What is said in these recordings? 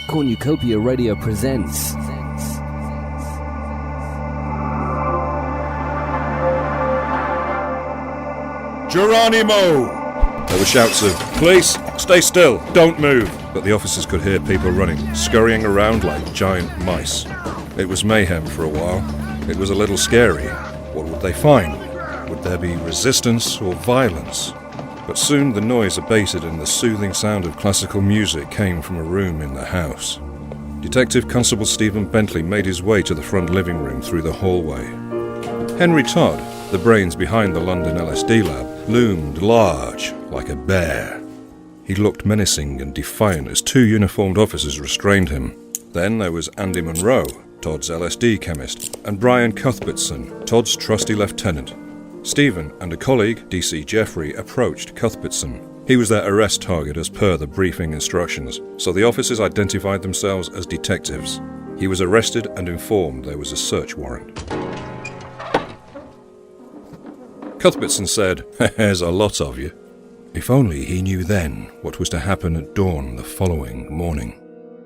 Cornucopia Radio presents. Geronimo! There were shouts of, "Police, stay still, don't move!" But the officers could hear people running, scurrying around like giant mice. It was mayhem for a while. It was a little scary. What would they find? Would there be resistance or violence? But soon the noise abated and the soothing sound of classical music came from a room in the house. Detective Constable Stephen Bentley made his way to the front living room through the hallway. Henry Todd, the brains behind the London LSD lab, loomed large like a bear. He looked menacing and defiant as two uniformed officers restrained him. Then there was Andy Monroe, Todd's LSD chemist, and Brian Cuthbertson, Todd's trusty lieutenant. Stephen and a colleague, DC Jeffrey, approached Cuthbertson. He was their arrest target as per the briefing instructions, so the officers identified themselves as detectives. He was arrested and informed there was a search warrant. Cuthbertson said, "There's a lot of you." If only he knew then what was to happen at dawn the following morning.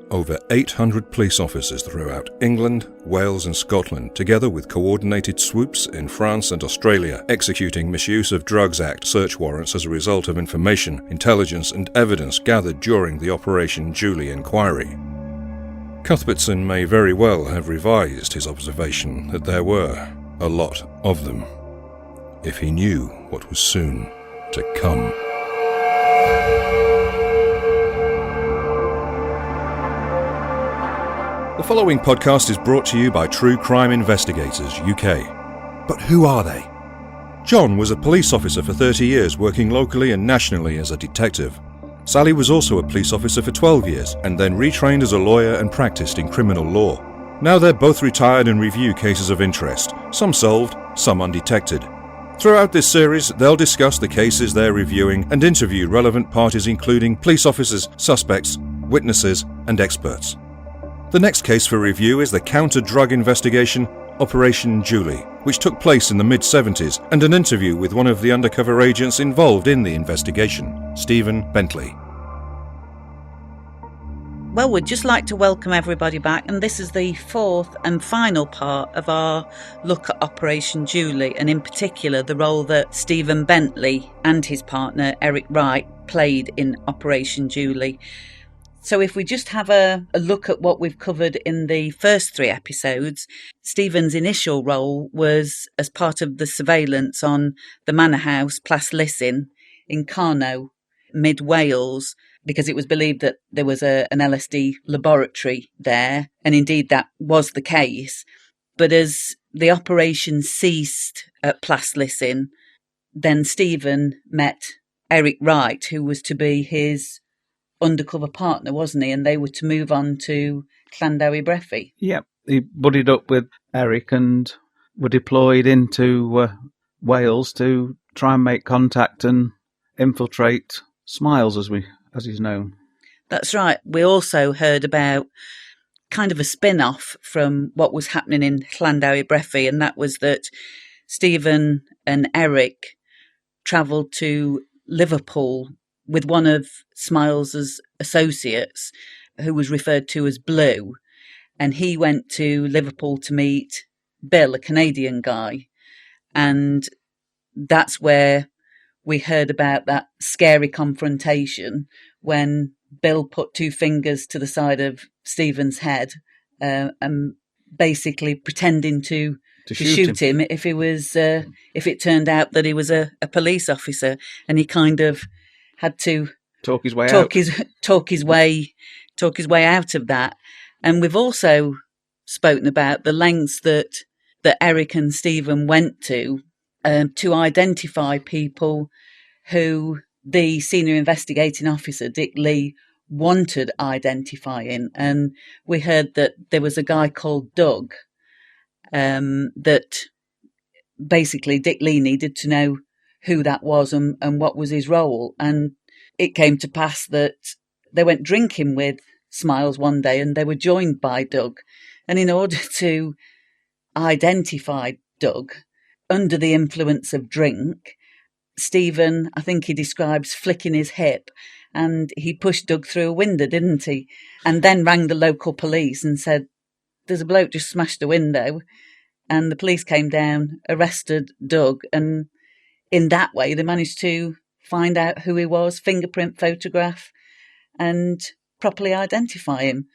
Over 800 police officers throughout England, Wales and Scotland, together with coordinated swoops in France and Australia, executing Misuse of Drugs Act search warrants as a result of information, intelligence and evidence gathered during the Operation Julie inquiry. Cuthbertson may very well have revised his observation that there were a lot of them, if he knew what was soon to come. The following podcast is brought to you by True Crime Investigators UK. But who are they? John was a police officer for 30 years, working locally and nationally as a detective. Sally was also a police officer for 12 years, and then retrained as a lawyer and practiced in criminal law. Now they're both retired and review cases of interest, some solved, some undetected. Throughout this series, they'll discuss the cases they're reviewing and interview relevant parties including police officers, suspects, witnesses, and experts. The next case for review is the counter-drug investigation Operation Julie, which took place in the mid-70s, and an interview with one of the undercover agents involved in the investigation, Stephen Bentley. Well, we'd just like to welcome everybody back, and this is the fourth and final part of our look at Operation Julie, and in particular the role that Stephen Bentley and his partner Eric Wright played in Operation Julie. So if we just have a look at what we've covered in the first three episodes, Stephen's initial role was as part of the surveillance on the manor house Plas-Lissin in Carno, mid-Wales, because it was believed that there was an LSD laboratory there, and indeed that was the case. But as the operation ceased at Plas-Lissin, then Stephen met Eric Wright, who was to be his undercover partner, wasn't he? And they were to move on to LLanddewi Brefi. Yep, he buddied up with Eric and were deployed into Wales to try and make contact and infiltrate Smiles, as he's known. That's right. We also heard about kind of a spin-off from what was happening in LLanddewi Brefi, and that was that Stephen and Eric travelled to Liverpool with one of Smiles's associates, who was referred to as Blue, and he went to Liverpool to meet Bill, a Canadian guy, and that's where we heard about that scary confrontation when Bill put two fingers to the side of Stephen's head and basically pretending to shoot him if he was if it turned out that he was a police officer, and he kind of had to talk his way out of that. And we've also spoken about the lengths that Eric and Stephen went to identify people who the senior investigating officer, Dick Lee, wanted identifying. And we heard that there was a guy called Doug that basically Dick Lee needed to know who that was and what was his role. And it came to pass that they went drinking with Smiles one day and they were joined by Doug. And in order to identify Doug under the influence of drink, Stephen, I think he describes flicking his hip and he pushed Doug through a window, didn't he? And then rang the local police and said, there's a bloke just smashed a window. And the police came down, arrested Doug, and in that way they managed to find out who he was, fingerprint photograph, and properly identify him.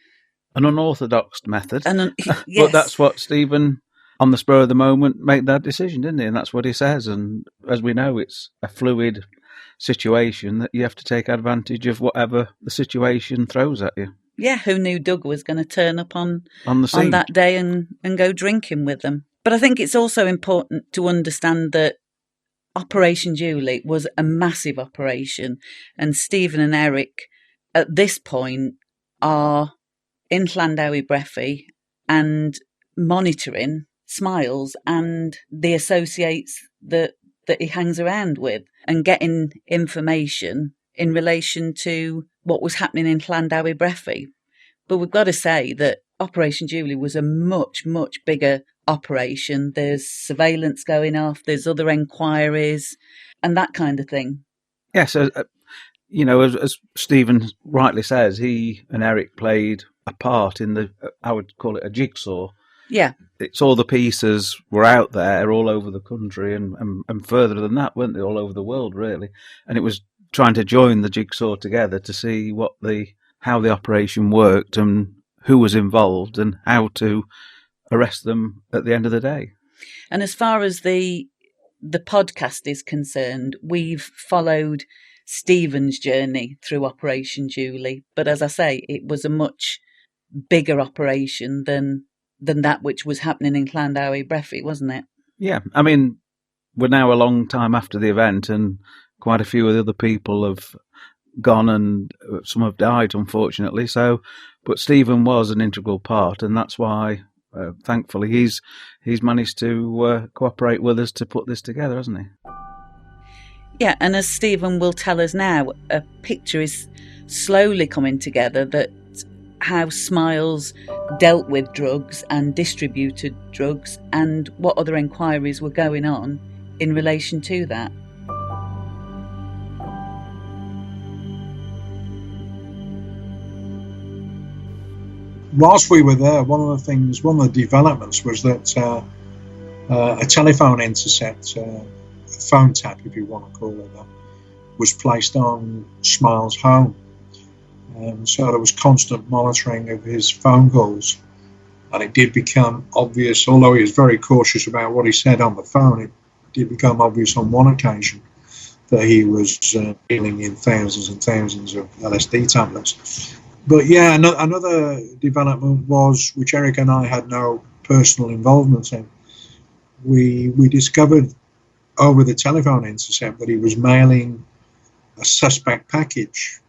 An unorthodox method. Yes. But that's what Stephen, on the spur of the moment, made that decision, didn't he? And that's what he says. And as we know, it's a fluid situation that you have to take advantage of whatever the situation throws at you. Yeah, who knew Doug was going to turn up on the scene on that day and go drinking with them? But I think it's also important to understand that Operation Julie was a massive operation, and Stephen and Eric at this point are in LLanddewi Brefi and monitoring Smiles and the associates that he hangs around with, and getting information in relation to what was happening in LLanddewi Brefi. But we've got to say that Operation Julie was a much, much bigger operation. There's surveillance going off, there's other enquiries and that kind of thing. Yes, as Stephen rightly says, he and Eric played a part in I would call it a jigsaw. Yeah. It's all the pieces were out there all over the country and further than that, weren't they, all over the world, really. And it was trying to join the jigsaw together to see how the operation worked and who was involved and how to arrest them at the end of the day. And as far as the podcast is concerned, we've followed Stephen's journey through Operation Julie. But as I say, it was a much bigger operation than that which was happening in LLanddewi Brefi, wasn't it? Yeah, I mean, we're now a long time after the event, and quite a few of the other people have gone and some have died, unfortunately. But Stephen was an integral part, and that's why, thankfully, he's managed to cooperate with us to put this together, hasn't he? Yeah, and as Stephen will tell us now, a picture is slowly coming together that how Smiles dealt with drugs and distributed drugs and what other enquiries were going on in relation to that. Whilst we were there, one of the developments was that a telephone intercept, a phone tap, if you want to call it that, was placed on Smiles' home. So there was constant monitoring of his phone calls, and it did become obvious, although he was very cautious about what he said on the phone, it did become obvious on one occasion that he was dealing in thousands and thousands of LSD tablets. But yeah, another development was, which Eric and I had no personal involvement in, we discovered over the telephone intercept that he was mailing a suspect package,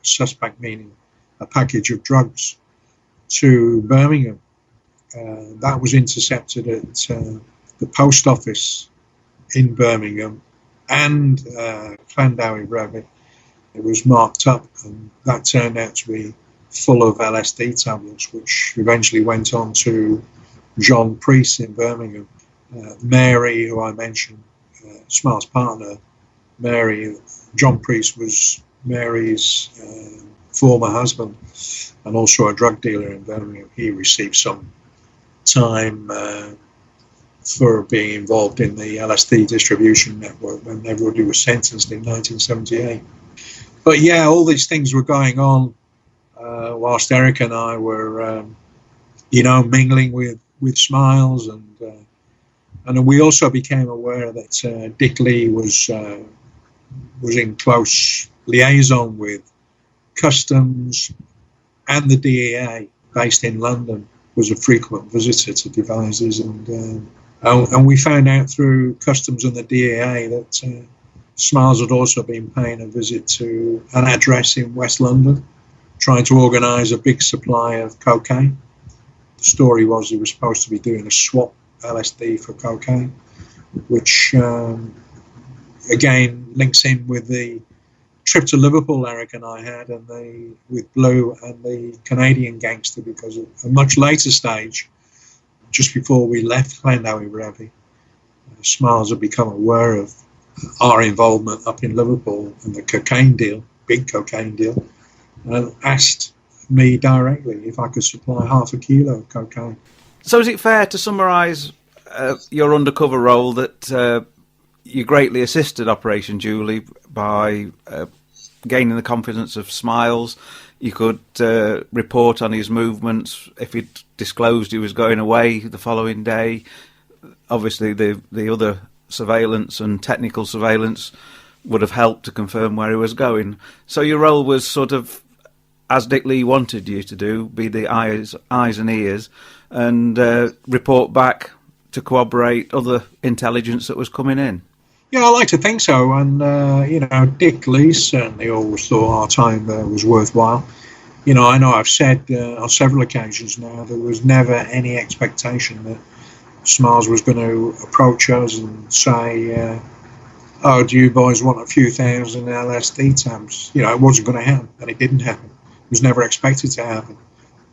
suspect meaning a package of drugs, to Birmingham. That was intercepted at the post office in Birmingham and LLanddewi Brefi. It was marked up, and that turned out to be full of LSD tablets, which eventually went on to John Priest in Birmingham. Mary, who I mentioned, Smiles' partner, Mary, John Priest was Mary's former husband and also a drug dealer in Birmingham. He received some time for being involved in the LSD distribution network when everybody was sentenced in 1978. But yeah, all these things were going on whilst Eric and I were, mingling with Smiles, and we also became aware that Dick Lee was in close liaison with Customs and the DEA, based in London, was a frequent visitor to Devizes, and we found out through Customs and the DEA that Smiles had also been paying a visit to an address in West London, trying to organise a big supply of cocaine. The story was he was supposed to be doing a swap LSD for cocaine, which again links in with the trip to Liverpool Eric and I had, and with Blue and the Canadian gangster, because at a much later stage, just before we left LLanddewi Brefi, Smiles had become aware of our involvement up in Liverpool and the cocaine deal big cocaine deal, and asked me directly if I could supply half a kilo of cocaine. So is it fair to summarise your undercover role that you greatly assisted Operation Julie by gaining the confidence of Smiles? You could report on his movements if he'd disclosed he was going away the following day. Obviously, the other surveillance and technical surveillance would have helped to confirm where he was going. So your role was sort of, as Dick Lee wanted you to do, be the eyes and ears, and report back to corroborate other intelligence that was coming in. Yeah, I like to think so. And, Dick Lee certainly always thought our time there was worthwhile. I know I've said on several occasions now there was never any expectation that Smiles was going to approach us and say, oh, do you boys want a few thousand LSD tabs? It wasn't going to happen, and it didn't happen. It was never expected to happen.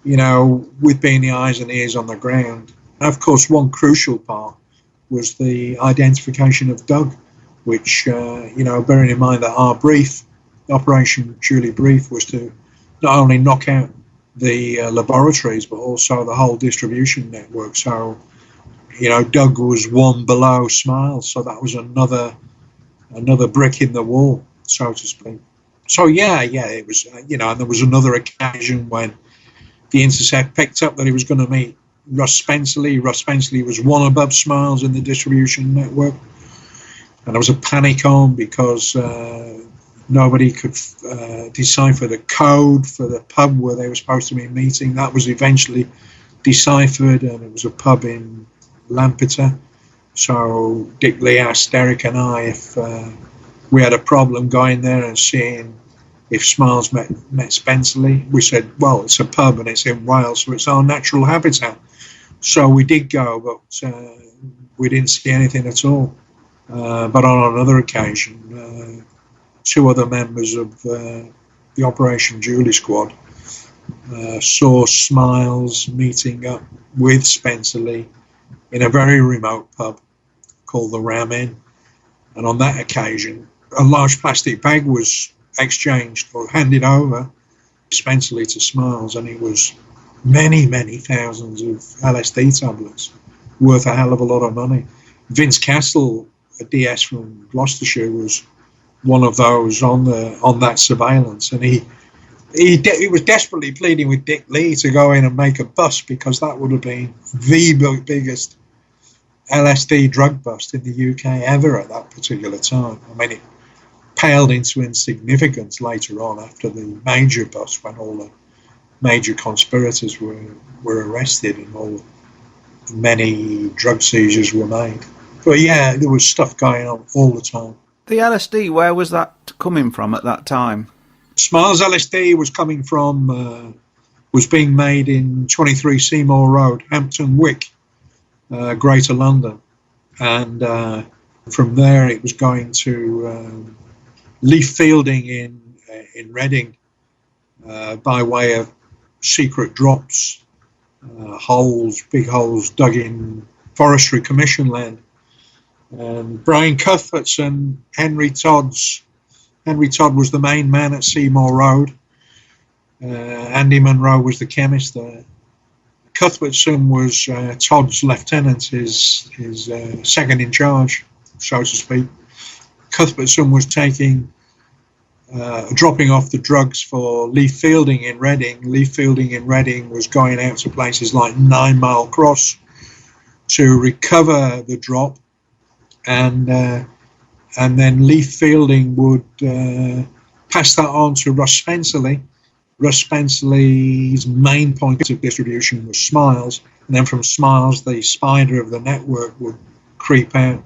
With being the eyes and ears on the ground. And of course, one crucial part was the identification of Doug, which, bearing in mind that our brief, Operation Julie brief, was to not only knock out the laboratories, but also the whole distribution network. So, Doug was one below Smiles, so that was another brick in the wall, so to speak. So yeah, it was, and there was another occasion when the Intercept picked up that he was going to meet Russ Spencerley. Russ Spencerley was one above Smiles in the distribution network, and there was a panic on because nobody could decipher the code for the pub where they were supposed to be meeting. That was eventually deciphered, and it was a pub in Lampeter. So Dick Lee asked Derek and I if we had a problem going there and seeing if Smiles met Spencerley. We said, well, it's a pub and it's in Wales, so it's our natural habitat. So we did go, but we didn't see anything at all. But on another occasion, two other members of the Operation Julie squad saw Smiles meeting up with Spencerley in a very remote pub called the Ram Inn. And on that occasion, a large plastic bag was exchanged or handed over Spencerley to Smiles, and it was many, many thousands of LSD tablets worth a hell of a lot of money. Vince Castle, a DS from Gloucestershire, was one of those on that surveillance, and he was desperately pleading with Dick Lee to go in and make a bust, because that would have been the biggest LSD drug bust in the UK ever at that particular time. I mean, it paled into insignificance later on after the major bust, when all the major conspirators were arrested and many drug seizures were made. But yeah, there was stuff going on all the time. The LSD, where was that coming from at that time? Smiles LSD was coming from, was being made in 23 Seymour Road, Hampton Wick, Greater London. And from there it was going to Leaf Fielding in Reading by way of secret drops, big holes dug in Forestry Commission land. And Brian Cuthbert's and Henry Todd was the main man at Seymour Road. Andy Munro was the chemist there. Cuthbert's son was Todd's lieutenant, his second in charge, so to speak. Cuthbert's son was dropping off the drugs for Leaf Fielding in Reading. Leaf Fielding in Reading was going out to places like 9 Mile Cross to recover the drop, and then Leaf Fielding would pass that on to Russ Spencerley. Russ Spencerley's main point of distribution was Smiles, and then from Smiles the spider of the network would creep out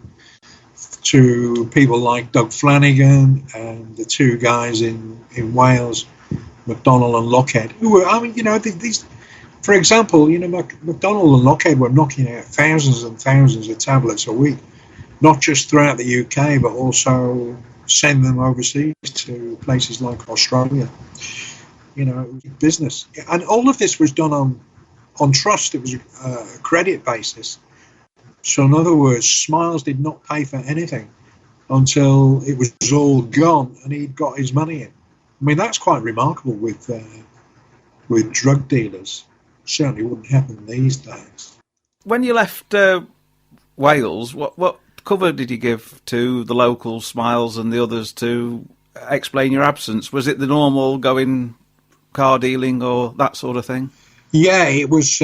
to people like Doug Flanagan and the two guys in Wales, McDonnell and Lockhead, who were, these, for example, McDonnell and Lockhead were knocking out thousands and thousands of tablets a week, not just throughout the UK, but also send them overseas to places like Australia. It was business. And all of this was done on trust. It was a credit basis. So in other words, Smiles did not pay for anything until it was all gone and he'd got his money in. I mean, that's quite remarkable with drug dealers. Certainly wouldn't happen these days. When you left Wales, what cover did you give to the local Smiles and the others to explain your absence? Was it the normal going car dealing or that sort of thing? Yeah, it was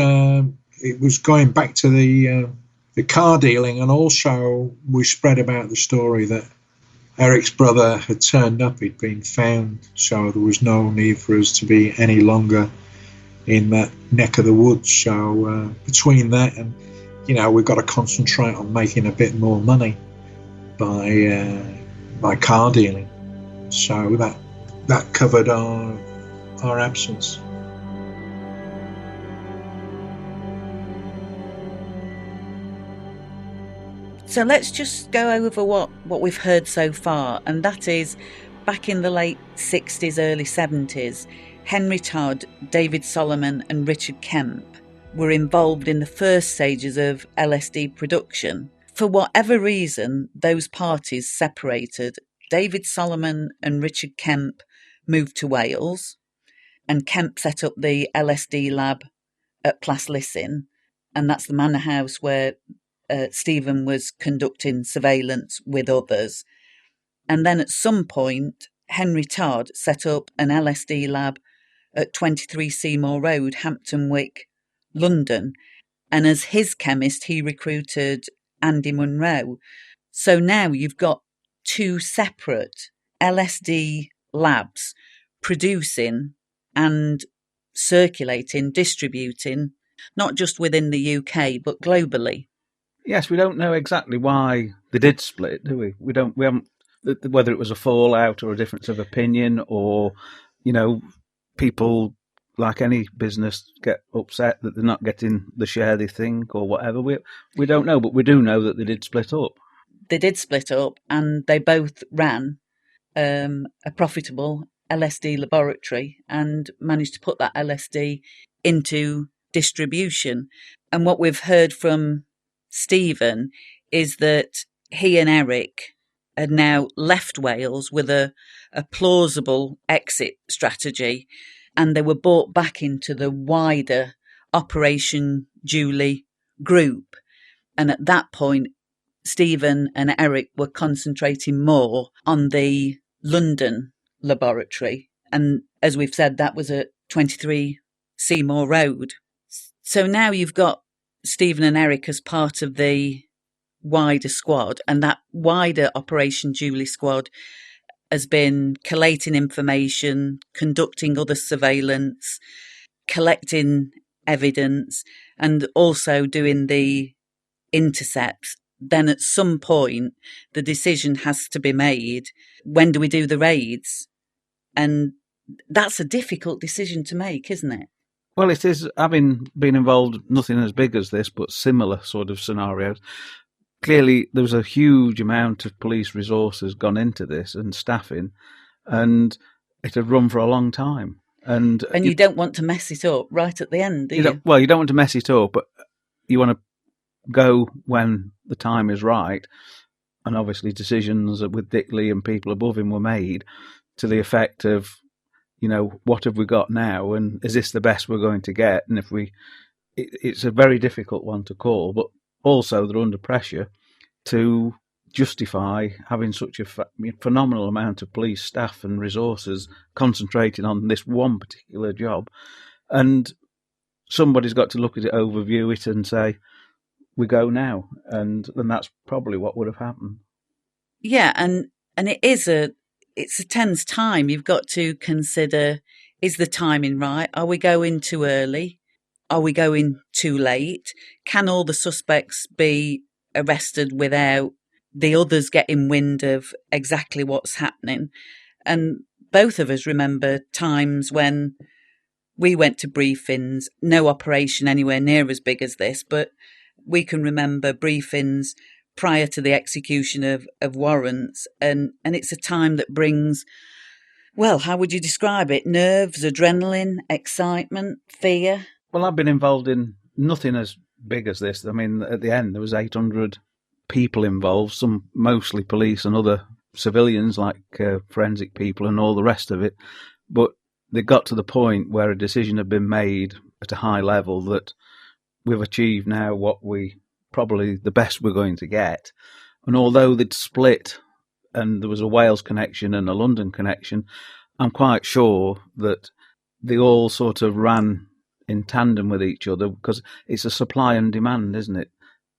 going back to the car dealing, and also we spread about the story that Eric's brother had turned up. He'd been found, so there was no need for us to be any longer in that neck of the woods. So between that and, we've got to concentrate on making a bit more money by car dealing. So that covered our absence. So let's just go over what we've heard so far, and that is back in the late 60s, early 70s, Henry Todd, David Solomon and Richard Kemp were involved in the first stages of LSD production. For whatever reason, those parties separated. David Solomon and Richard Kemp moved to Wales, and Kemp set up the LSD lab at Plaslissin, and that's the manor house where Stephen was conducting surveillance with others. And then at some point, Henry Todd set up an LSD lab at 23 Seymour Road, Hampton Wick, London. And as his chemist, he recruited Andy Munro. So now you've got two separate LSD labs producing and circulating, distributing, not just within the UK, but globally. Yes, we don't know exactly why they did split, do we? We haven't, whether it was a fallout or a difference of opinion, or, people, like any business, get upset that they're not getting the share they think or whatever. We don't know, but we do know that they did split up. They did split up, and they both ran a profitable LSD laboratory and managed to put that LSD into distribution. And what we've heard from Stephen is that he and Eric had now left Wales with a plausible exit strategy, and they were brought back into the wider Operation Julie group. And at that point, Stephen and Eric were concentrating more on the London laboratory. And as we've said, that was at 23 Seymour Road. So now you've got Stephen and Eric as part of the wider squad, and that wider Operation Julie squad has been collating information, conducting other surveillance, collecting evidence, and also doing the intercepts. Then at some point, the decision has to be made. When do we do the raids? And that's a difficult decision to make, isn't it? Well, it is. Having been involved, nothing as big as this, but similar sort of scenarios. Clearly, there was a huge amount of police resources gone into this and staffing, and it had run for a long time. And you don't want to mess it up right at the end, do you? Well, you don't want to mess it up, but you want to go when the time is right. And obviously, decisions with Dick Lee and people above him were made to the effect of, what have we got now, and is this the best we're going to get? And it's a very difficult one to call, but also they're under pressure to justify having such a phenomenal amount of police staff and resources concentrating on this one particular job. And somebody's got to look at it, overview it, and say, we go now. And that's probably what would have happened. Yeah, and it's a tense time. You've got to consider, is the timing right? Are we going too early? Are we going too late? Can all the suspects be arrested without the others getting wind of exactly what's happening? And both of us remember times when we went to briefings, no operation anywhere near as big as this, but we can remember briefings prior to the execution of warrants. And it's a time that brings, well, how would you describe it? Nerves, adrenaline, excitement, fear? Well, I've been involved in nothing as big as this. I mean, at the end, there was 800 people involved, some mostly police and other civilians like forensic people and all the rest of it. But they got to the point where a decision had been made at a high level that we've achieved now what we probably the best we're going to get. And although they'd split and there was a Wales connection and a London connection, I'm quite sure that they all sort of ran in tandem with each other, because it's a supply and demand, isn't it?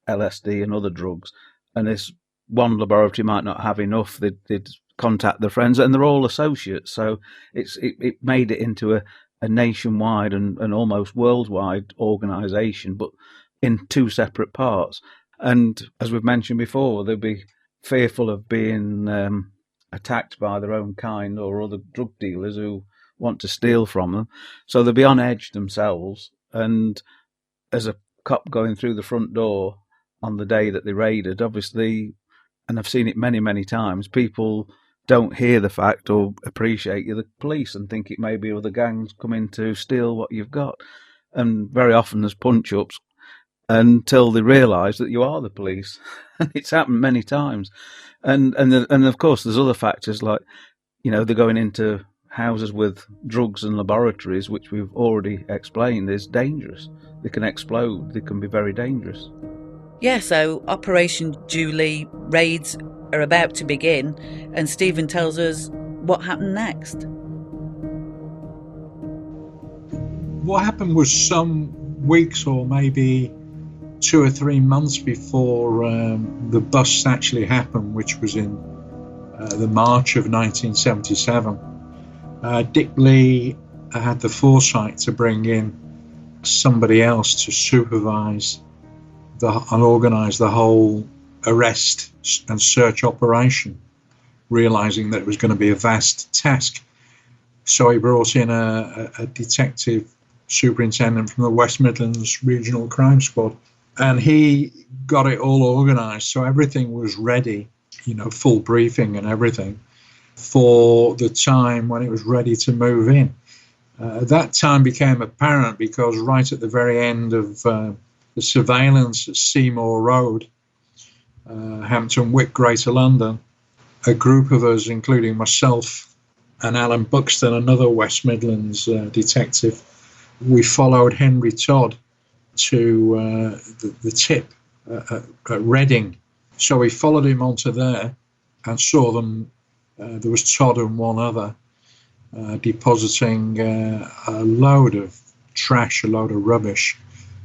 LSD and other drugs. And this one laboratory might not have enough, they'd contact their friends, and they're all associates. So it made it into a nationwide and almost worldwide organisation, but in two separate parts. And as we've mentioned before, they'd be fearful of being attacked by their own kind or other drug dealers who want to steal from them. So they'd be on edge themselves. And as a cop going through the front door on the day that they raided, obviously, and I've seen it many, many times, people don't hear the fact or appreciate you're the police and think it may be other gangs coming to steal what you've got. And very often there's punch-ups until they realise that you are the police. It's happened many times. And of course there's other factors like, they're going into houses with drugs and laboratories, which we've already explained is dangerous. They can explode. They can be very dangerous. Yeah, so Operation Julie raids are about to begin, and Stephen tells us what happened next. What happened was some weeks or maybe 2 or 3 months before the bust actually happened, which was in the March of 1977. Dick Lee had the foresight to bring in somebody else to supervise and organise the whole arrest and search operation, realising that it was going to be a vast task. So he brought in a detective superintendent from the West Midlands Regional Crime Squad, and he got it all organised. So everything was ready, full briefing and everything, for the time when it was ready to move in. That time became apparent because right at the very end of the surveillance at Seymour Road, Hampton Wick, Greater London, a group of us, including myself and Alan Buxton, another West Midlands detective, we followed Henry Todd to the tip at Reading. So we followed him onto there and saw them. There was Todd and one other depositing a load of trash, a load of rubbish,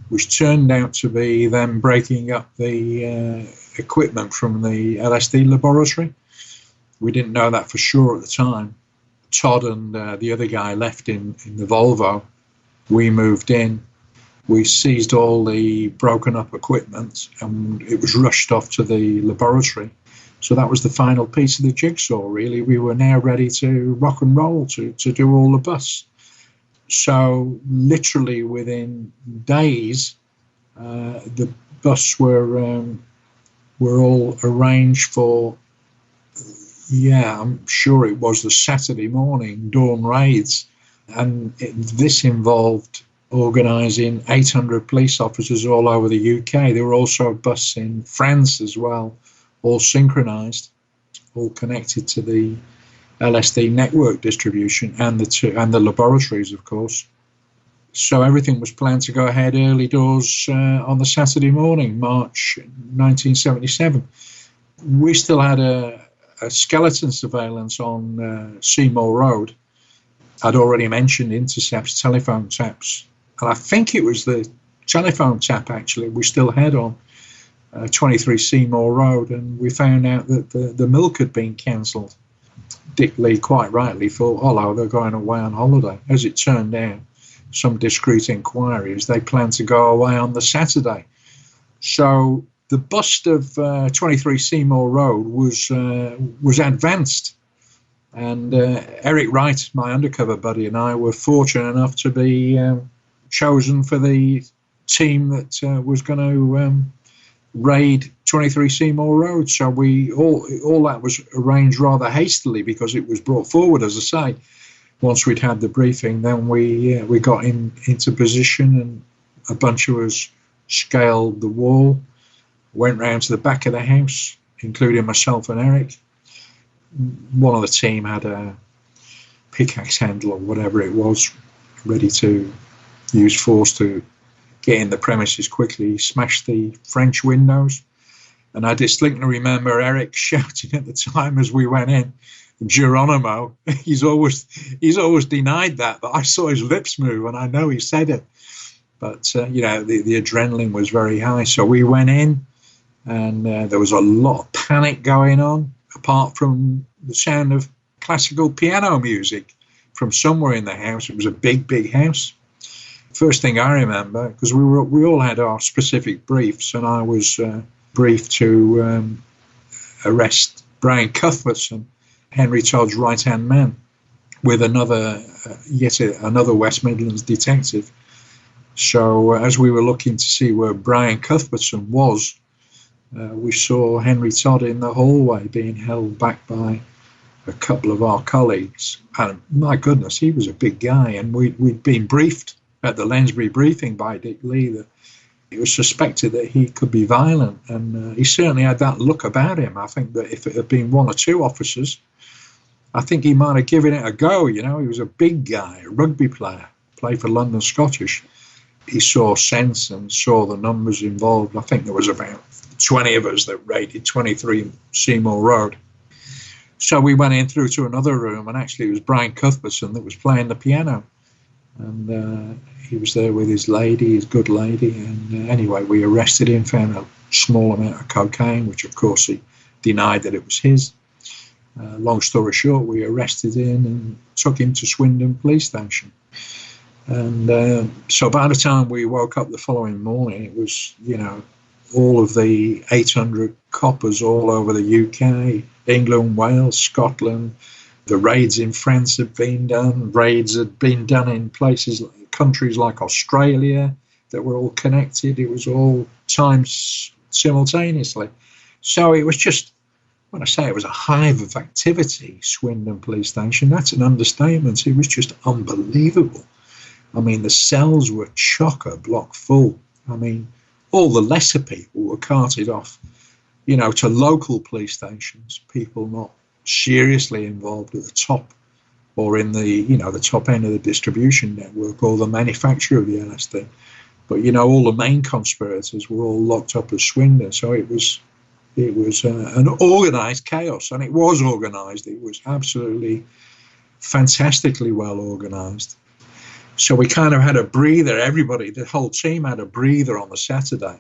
which turned out to be them breaking up the equipment from the LSD laboratory. We didn't know that for sure at the time. Todd and the other guy left in the Volvo. We moved in. We seized all the broken up equipment and it was rushed off to the laboratory. So that was the final piece of the jigsaw, really. We were now ready to rock and roll, to do all the busts. So literally within days, the busts were all arranged for, I'm sure it was the Saturday morning dawn raids. And this involved organising 800 police officers all over the UK. There were also busts in France as well, all synchronised, all connected to the LSD network distribution and the laboratories, of course. So everything was planned to go ahead early doors on the Saturday morning, March 1977. We still had a skeleton surveillance on Seymour Road. I'd already mentioned intercepts, telephone taps, and I think it was the telephone tap actually we still had on 23 Seymour Road, and we found out that the milk had been cancelled. Dick Lee quite rightly thought, oh, they're going away on holiday. As it turned out, some discreet inquiries, they planned to go away on the Saturday. So the bust of 23 Seymour Road was advanced. And Eric Wright, my undercover buddy, and I were fortunate enough to be chosen for the team that was going to raid 23 Seymour Road. So all that was arranged rather hastily because it was brought forward, as I say. Once we'd had the briefing, then we got into position, and a bunch of us scaled the wall, went round to the back of the house, including myself and Eric. one of the team had a pickaxe handle or whatever it was, ready to use force to get in the premises quickly. He smashed the French windows. And I distinctly remember Eric shouting at the time as we went in, Geronimo. He's always denied that, but I saw his lips move and I know he said it. But, the adrenaline was very high. So we went in and there was a lot of panic going on, apart from the sound of classical piano music from somewhere in the house. It was a big, big house. First thing I remember, because we all had our specific briefs, and I was briefed to arrest Brian Cuthbertson, Henry Todd's right-hand man, with another West Midlands detective. So as we were looking to see where Brian Cuthbertson was, we saw Henry Todd in the hallway being held back by a couple of our colleagues. And my goodness, he was a big guy, and we'd been briefed at the LLanddewi briefing by Dick Lee that it was suspected that he could be violent, and he certainly had that look about him. I think that if it had been one or two officers, I think he might have given it a go. He was a big guy, a rugby player, played for London Scottish. He saw sense and saw the numbers involved. I think there was about 20 of us that raided 23 Seymour Road. So we went in through to another room, and actually it was Brian Cuthbertson that was playing the piano. And he was there with his good lady. And anyway, we arrested him, found a small amount of cocaine, which of course he denied that it was his. Long story short, we arrested him and took him to Swindon police station. And so by the time we woke up the following morning, it was, all of the 800 coppers all over the UK, England, Wales, Scotland. The raids in France had been done. Raids had been done in countries like Australia that were all connected. It was all times simultaneously. So it was just, when I say it was a hive of activity, Swindon police station, that's an understatement. It was just unbelievable. I mean, the cells were chock-a-block full. I mean, all the lesser people were carted off, to local police stations, people not seriously involved at the top or in the, the top end of the distribution network or the manufacture of the LSD. But, all the main conspirators were all locked up at Swindon. So it was an organised chaos, and it was organised. It was absolutely fantastically well organised. So we kind of had a breather. Everybody, the whole team had a breather on the Saturday.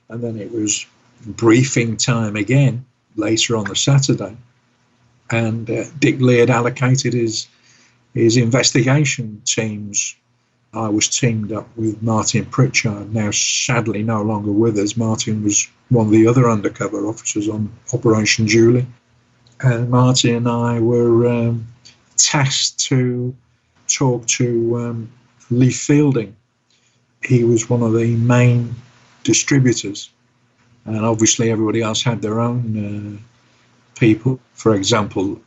And then it was briefing time again later on the Saturday. And Dick Lee had allocated his investigation teams. I was teamed up with Martin Pritchard, now sadly no longer with us. Martin was one of the other undercover officers on Operation Julie. And Martin and I were tasked to talk to Lee Fielding. He was one of the main distributors, and obviously everybody else had their own people. For example,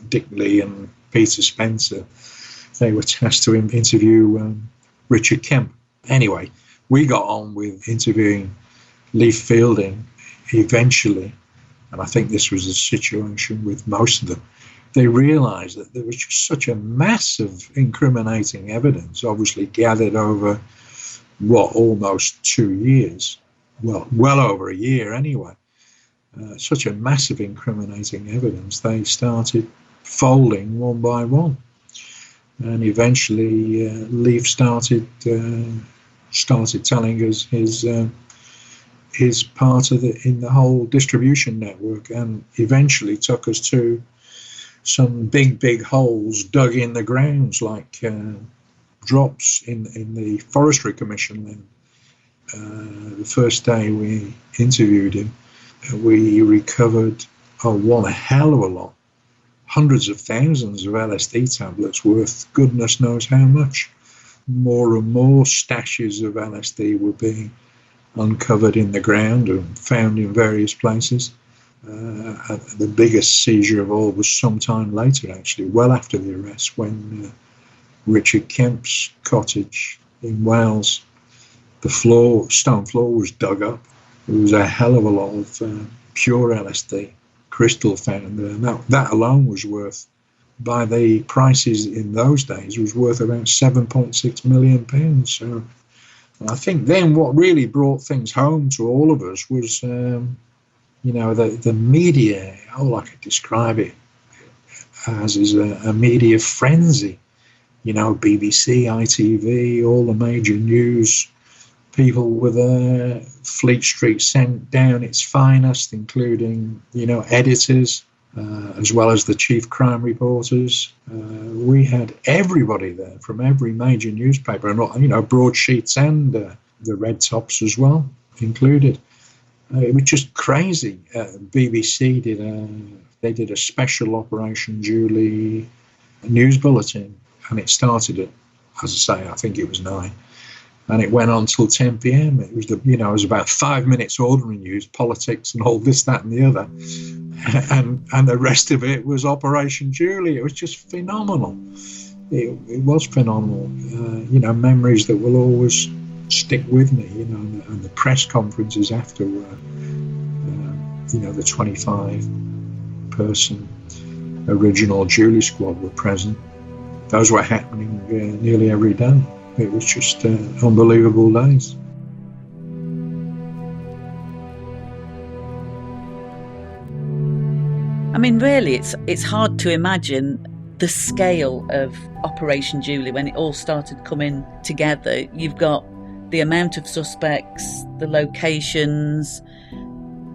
Dick Lee and Peter Spencer, they were tasked to interview Richard Kemp. Anyway, we got on with interviewing Lee Fielding eventually, and I think this was the situation with most of them. They realised that there was just such a massive incriminating evidence, obviously gathered over, almost 2 years. Well over a year anyway. Such a massive incriminating evidence. They started folding one by one. And eventually Leaf started telling us his part of in the whole distribution network, and eventually took us to some big holes dug in the grounds, like drops in the Forestry Commission then. The first day we interviewed him, we recovered one hell of a lot, hundreds of thousands of LSD tablets worth goodness knows how much. More and more stashes of LSD were being uncovered in the ground and found in various places. The biggest seizure of all was some time later, actually, well after the arrest, when Richard Kemp's cottage in Wales, the stone floor was dug up. There was a hell of a lot of pure LSD, crystal found there. And that alone was worth, by the prices in those days, was worth about £7.6 million. So I think then what really brought things home to all of us was, the media. All I could describe it as is a media frenzy. BBC, ITV, all the major news people were there. Fleet Street sent down its finest, including, editors, as well as the chief crime reporters. We had everybody there from every major newspaper, and broadsheets and the red tops as well included. It was just crazy. BBC did a special Operation Julie news bulletin, and it started at, as I say, I think it was 9. And it went on till 10 p.m. It was it was about 5 minutes ordinary news, politics, and all this, that, and the other, and the rest of it was Operation Julie. It was just phenomenal. It was phenomenal. Memories that will always stick with me. And the press conferences after were, the 25-person original Julie squad were present. Those were happening nearly every day. It was just unbelievable days. I mean, really, it's hard to imagine the scale of Operation Julie when it all started coming together. You've got the amount of suspects, the locations,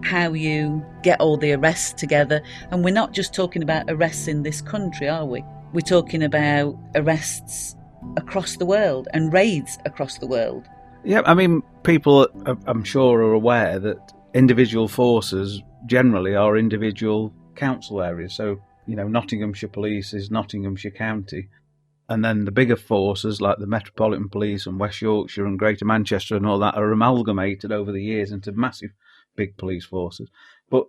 how you get all the arrests together. And we're not just talking about arrests in this country, are we? We're talking about arrests across the world and raids across the world. Yeah, I mean, people, I'm sure, are aware that individual forces generally are individual council areas. So, Nottinghamshire Police is Nottinghamshire County. And then the bigger forces like the Metropolitan Police and West Yorkshire and Greater Manchester and all that are amalgamated over the years into massive big police forces. But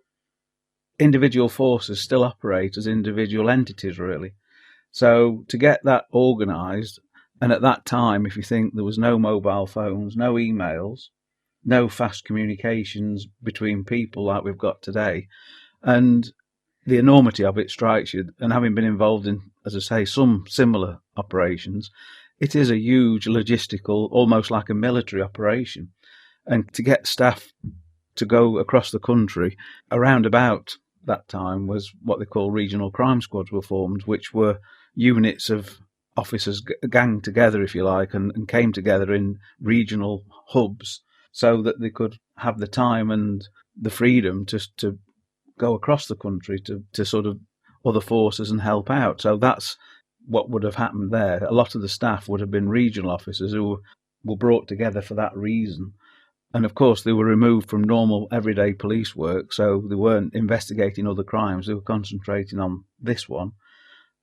individual forces still operate as individual entities, really. So to get that organised, and at that time, if you think there was no mobile phones, no emails, no fast communications between people like we've got today, and the enormity of it strikes you, and having been involved in, as I say, some similar operations, it is a huge logistical, almost like a military operation. And to get staff to go across the country around about that time was what they call regional crime squads were formed, which were units of officers ganged together, if you like, and came together in regional hubs so that they could have the time and the freedom to go across the country to sort of other forces and help out. So that's what would have happened there. A lot of the staff would have been regional officers who were brought together for that reason. And of course, they were removed from normal everyday police work, so they weren't investigating other crimes. They were concentrating on this one.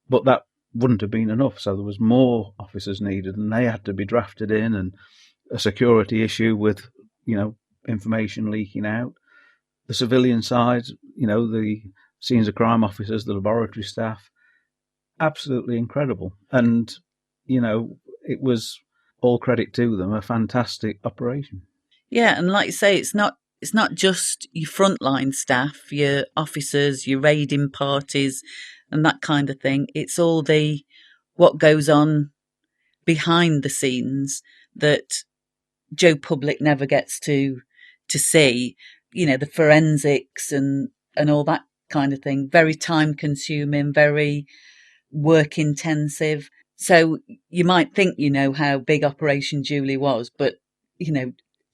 But that wouldn't have been enough, so there was more officers needed, and they had to be drafted in, and a security issue with, information leaking out. The civilian side, the scenes of crime officers, the laboratory staff, absolutely incredible. And, it was, all credit to them, a fantastic operation. Yeah, and like you say, it's not just your frontline staff, your officers, your raiding parties and that kind of thing. It's all what goes on behind the scenes that Joe Public never gets to see. The forensics and all that kind of thing. Very time consuming, very work intensive. So you might think you know how big Operation Julie was, but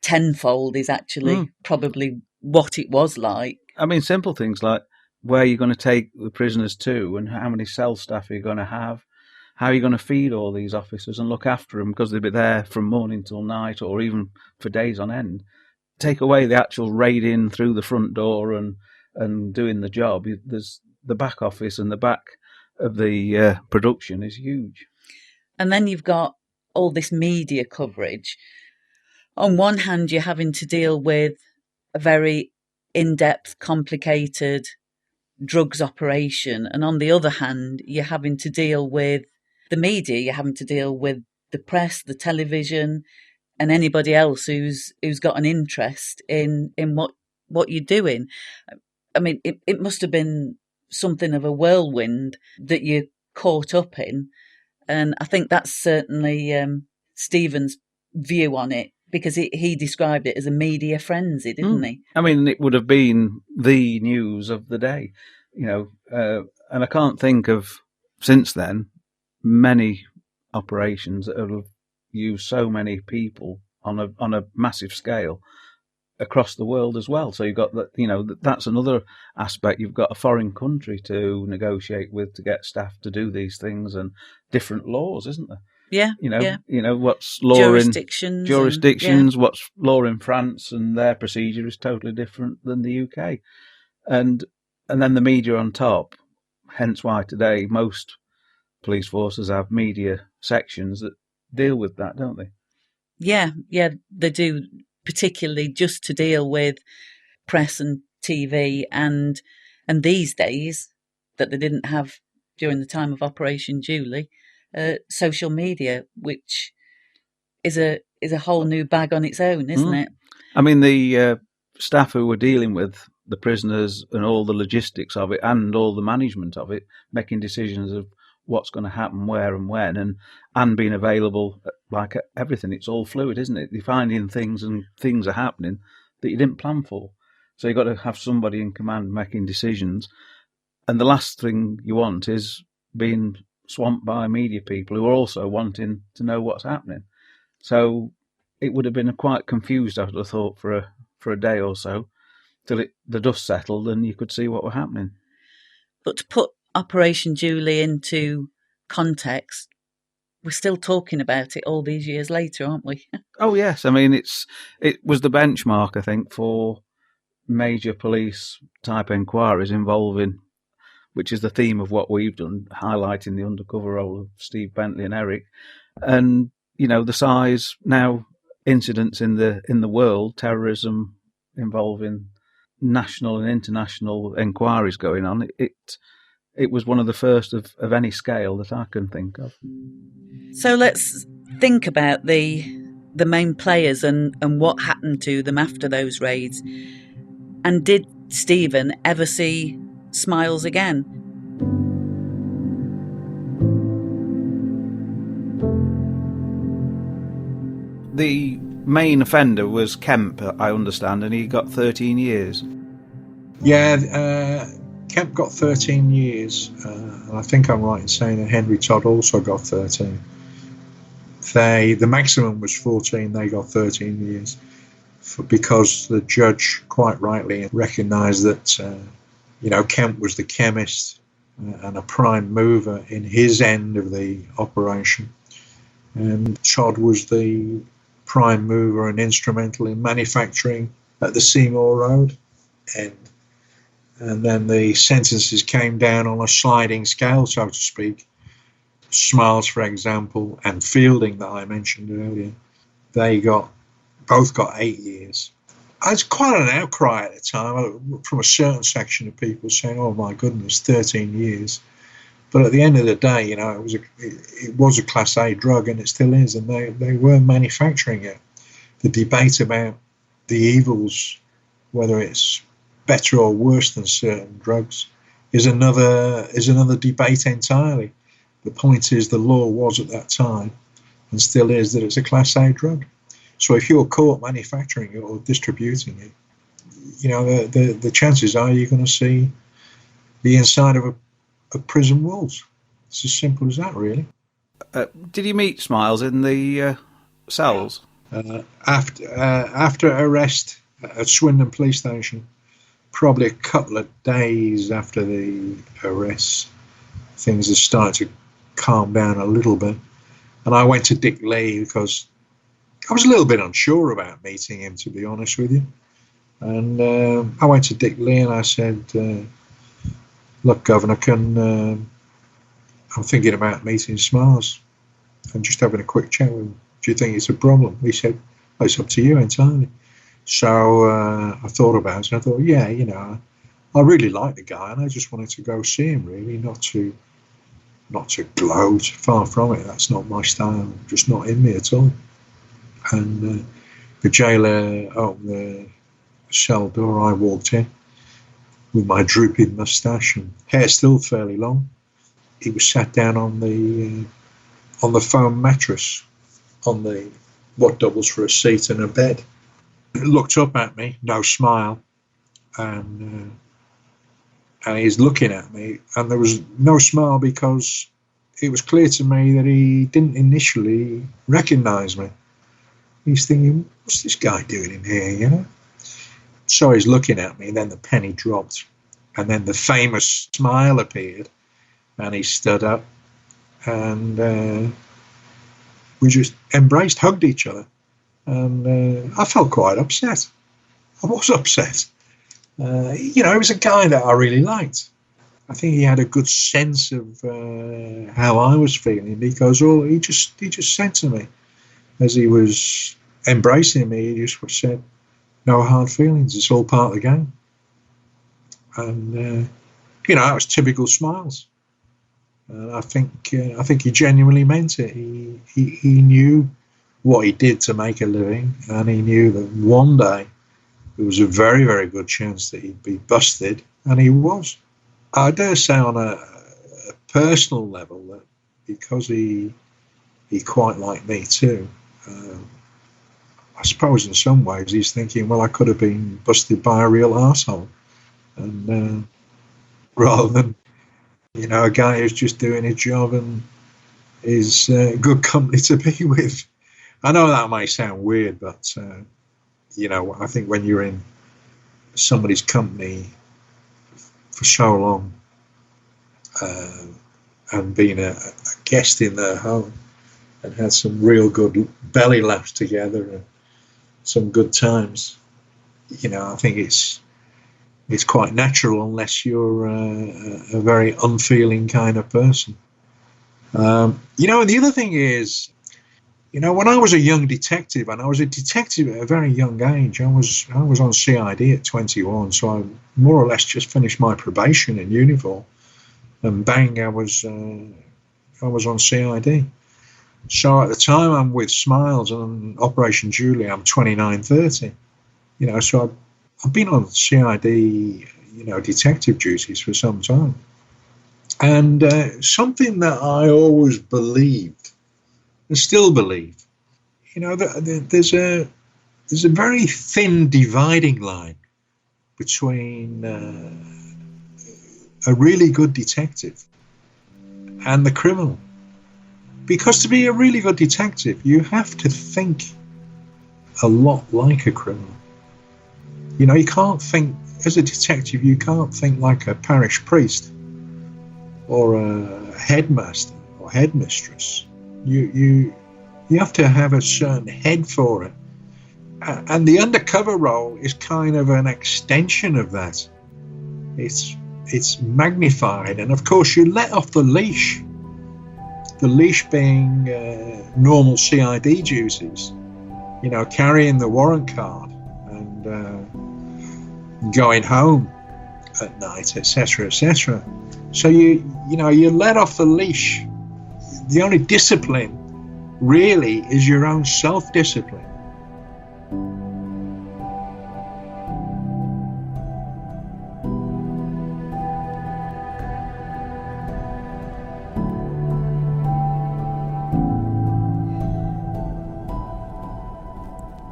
tenfold is actually probably what it was like. I mean, simple things like where you're going to take the prisoners to and how many cell staff you're going to have, how you're going to feed all these officers and look after them because they'll be there from morning till night or even for days on end. Take away the actual raiding through the front door and doing the job. There's the back office and the back of the production is huge. And then you've got all this media coverage. On one hand, you're having to deal with a very in-depth, complicated drugs operation. And on the other hand, you're having to deal with the media. You're having to deal with the press, the television, and anybody else who's got an interest in what you're doing. I mean, it must have been something of a whirlwind that you caught up in. And I think that's certainly Stephen's view on it, because he described it as a media frenzy, didn't he? I mean, it would have been the news of the day, and I can't think of, since then, many operations that have used so many people on a massive scale across the world as well. So you've got that, that's another aspect. You've got a foreign country to negotiate with to get staff to do these things, and different laws, isn't there? Yeah. What's law Jurisdictions. What's law in France, and their procedure is totally different than the UK. And then the media on top. Hence why today most police forces have media sections that deal with that, don't they? Yeah, they do, particularly just to deal with press and TV, and these days that they didn't have during the time of Operation Julie, social media, which is a whole new bag on its own, isn't it? I mean, the staff who were dealing with the prisoners and all the logistics of it and all the management of it, making decisions of what's going to happen, where and when, and being available, like everything. It's all fluid, isn't it? You're finding things, and things are happening that you didn't plan for. So you've got to have somebody in command making decisions. And the last thing you want is being swamped by media people who are also wanting to know what's happening. So it would have been quite confused, I would have thought, for a day or so, till the dust settled and you could see what were happening. But to put Operation Julie into context, we're still talking about it all these years later, aren't we? Oh yes, I mean it was the benchmark, I think, for major police type inquiries involving, which is the theme of what we've done, highlighting the undercover role of Steve Bentley and Eric, and the size now incidents in the world, terrorism involving national and international inquiries going on. It was one of the first of any scale that I can think of. So let's think about the main players and what happened to them after those raids. And did Stephen ever see Smiles again? The main offender was Kemp, I understand, and he got 13 years. Yeah, Kemp got 13 years, and I think I'm right in saying that Henry Todd also got 13. The maximum was 14, they got 13 years, because the judge quite rightly recognised that Kemp was the chemist and a prime mover in his end of the operation, and Todd was the prime mover and instrumental in manufacturing at the Seymour Road end. And then the sentences came down on a sliding scale, so to speak. Smiles, for example, and Fielding, that I mentioned earlier, they both got 8 years. It's quite an outcry at the time from a certain section of people saying, "Oh my goodness, 13 years." But at the end of the day, it was a Class A drug, and it still is, and they were manufacturing it. The debate about the evils, whether it's better or worse than certain drugs, is another debate entirely. The point is, the law was at that time, and still is, that it's a Class A drug. So if you're caught manufacturing it or distributing it, the chances are you're going to see the inside of prison walls. It's as simple as that, really. Did you meet Smiles in the cells? After arrest at Swindon Police Station, probably a couple of days after the arrest, things had started to calm down a little bit. And I went to Dick Lee because I was a little bit unsure about meeting him, to be honest with you. And I went to Dick Lee and I said, "Look, Governor, I'm thinking about meeting Smiles and just having a quick chat with him. Do you think it's a problem?" He said, "Well, it's up to you entirely." So I thought about it. I thought, yeah, I really like the guy, and I just wanted to go see him, really, not to gloat. Far from it. That's not my style. Just not in me at all. And the jailer opened the cell door. I walked in. with my drooping moustache and hair still fairly long. He was sat down on the foam mattress on the what doubles for a seat and a bed. He looked up at me, no smile, and he's looking at me, and there was no smile because it was clear to me that he didn't initially recognise me. He's thinking, what's this guy doing in here, you know? So he's looking at me, and then the penny dropped, and then the famous smile appeared, and he stood up, and we just embraced, hugged each other, and I felt quite upset. I was upset. He was a guy that I really liked. I think he had a good sense of how I was feeling, because he just said to me as he was embracing me, he just said, "No hard feelings. It's all part of the game." And that was typical Smiles. I think he genuinely meant it. He knew what he did to make a living, and he knew that one day there was a very, very good chance that he'd be busted, and he was. I dare say on a personal level that because he quite liked me too, I suppose in some ways he's thinking, well, I could have been busted by a real arsehole, and rather than a guy who's just doing his job and is good company to be with. I know that may sound weird, but I think when you're in somebody's company for so long and being a guest in their home and had some real good belly laughs together and some good times, I think it's quite natural unless you're a very unfeeling kind of person. And the other thing is, when I was a young detective, and I was a detective at a very young age, I was on CID at 21, so I more or less just finished my probation in uniform, and bang, I was on CID. So at the time I'm with Smiles and Operation Julie, I'm 29, 30. So I've been on CID, detective duties for some time. And something that I always believed and still believe, that there's a very thin dividing line between a really good detective and the criminal. Because to be a really good detective, you have to think a lot like a criminal. You can't think, as a detective, you can't think like a parish priest or a headmaster or headmistress. You have to have a certain head for it. And the undercover role is kind of an extension of that. It's magnified, and of course you let off the leash. The leash being normal CID duties, carrying the warrant card and going home at night, etc., etc. So you let off the leash. The only discipline really is your own self-discipline.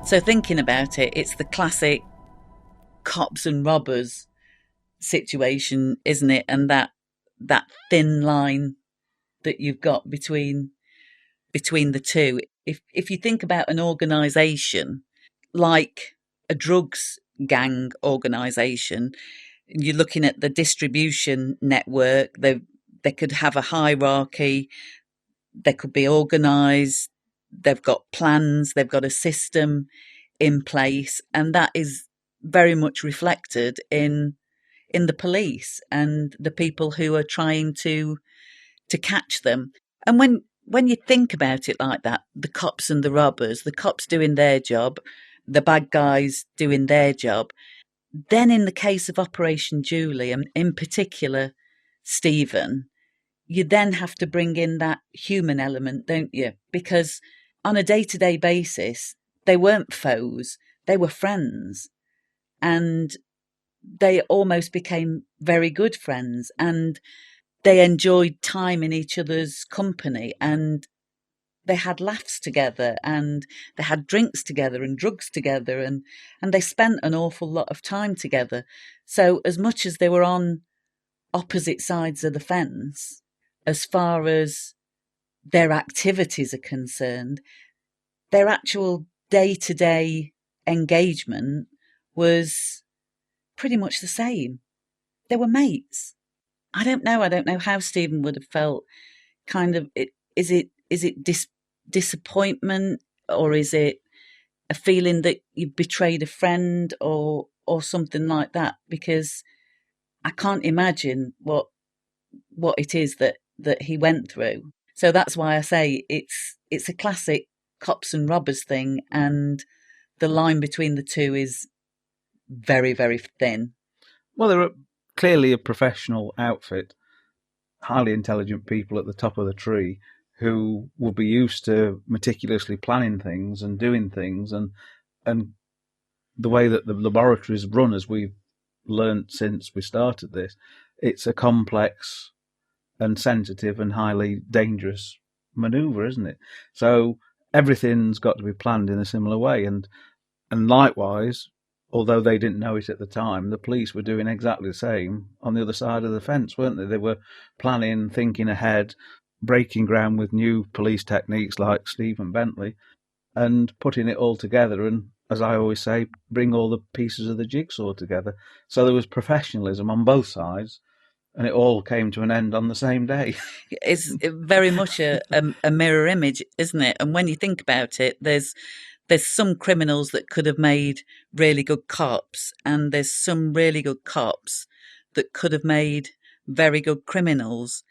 So thinking about it, it's the classic cops and robbers situation, isn't it? And that thin line that you've got between the two. If you think about an organisation like a drugs gang organisation, you're looking at the distribution network. They could have a hierarchy. They could be organised. They've got plans. They've got a system in place, and that is very much reflected in the police and the people who are trying to catch them. And when you think about it like that, the cops and the robbers, the cops doing their job, the bad guys doing their job, then in the case of Operation Julie, and in particular Stephen, you then have to bring in that human element, don't you? Because on a day-to-day basis, they weren't foes, they were friends. And they almost became very good friends, and they enjoyed time in each other's company, and they had laughs together, and they had drinks together and drugs together, and they spent an awful lot of time together. So as much as they were on opposite sides of the fence, as far as their activities are concerned, their actual day-to-day engagement was pretty much the same. They were mates. I don't know how Stephen would have felt. Kind of, is it disappointment, or is it a feeling that you betrayed a friend, or something like that? Because I can't imagine what it is that he went through. So that's why I say it's a classic cops and robbers thing, and the line between the two is very, very thin. Well, they're clearly a professional outfit, highly intelligent people at the top of the tree who will be used to meticulously planning things and doing things, and the way that the laboratories run, as we've learnt since we started this, it's a complex and sensitive and highly dangerous manoeuvre, isn't it? So everything's got to be planned in a similar way, and likewise, although they didn't know it at the time, the police were doing exactly the same on the other side of the fence, weren't they? They were planning, thinking ahead, breaking ground with new police techniques like Stephen Bentley, and putting it all together, and, as I always say, bring all the pieces of the jigsaw together. So there was professionalism on both sides, and it all came to an end on the same day. It's very much a mirror image, isn't it? And when you think about it, there's some criminals that could have made really good cops, and there's some really good cops that could have made very good criminals.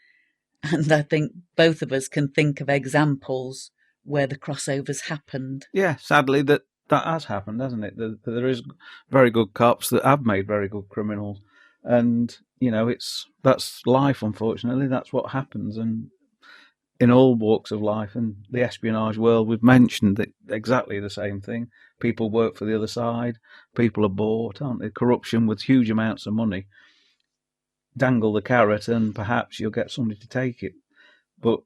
And I think both of us can think of examples where the crossovers happened. Yeah, sadly that has happened, hasn't it? There is very good cops that have made very good criminals, and that's life. Unfortunately, that's what happens, and in all walks of life. And the espionage world, we've mentioned that exactly the same thing. People work for the other side. People are bought, aren't they? Corruption with huge amounts of money. Dangle the carrot, and perhaps you'll get somebody to take it. But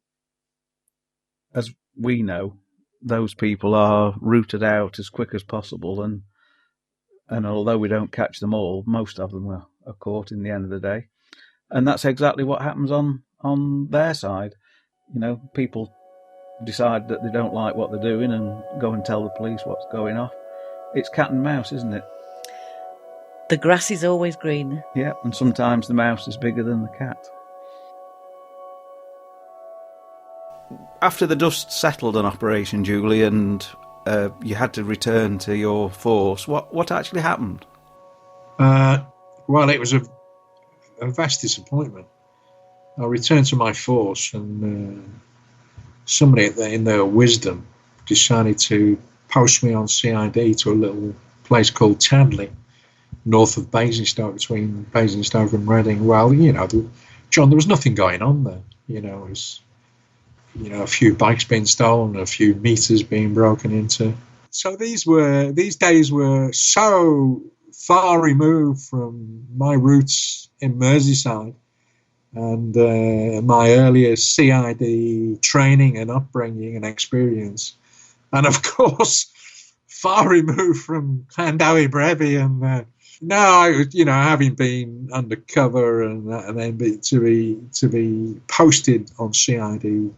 as we know, those people are rooted out as quick as possible, and although we don't catch them all, most of them are caught in the end of the day. And that's exactly what happens on their side. People decide that they don't like what they're doing and go and tell the police what's going off. It's cat and mouse, isn't it? The grass is always greener. Yeah, and sometimes the mouse is bigger than the cat. After the dust settled on Operation Julie and you had to return to your force, what actually happened? Well, it was a vast disappointment. I returned to my force, and somebody in their wisdom decided to post me on CID to a little place called Tadley, north of Basingstoke, between Basingstoke and Reading. Well, John, there was nothing going on there. It was, a few bikes being stolen, a few meters being broken into. So these days were so far removed from my roots in Merseyside and my earlier CID training and upbringing and experience. And of course, far removed from LLanddewi Brefi and having been undercover and then to be posted on CID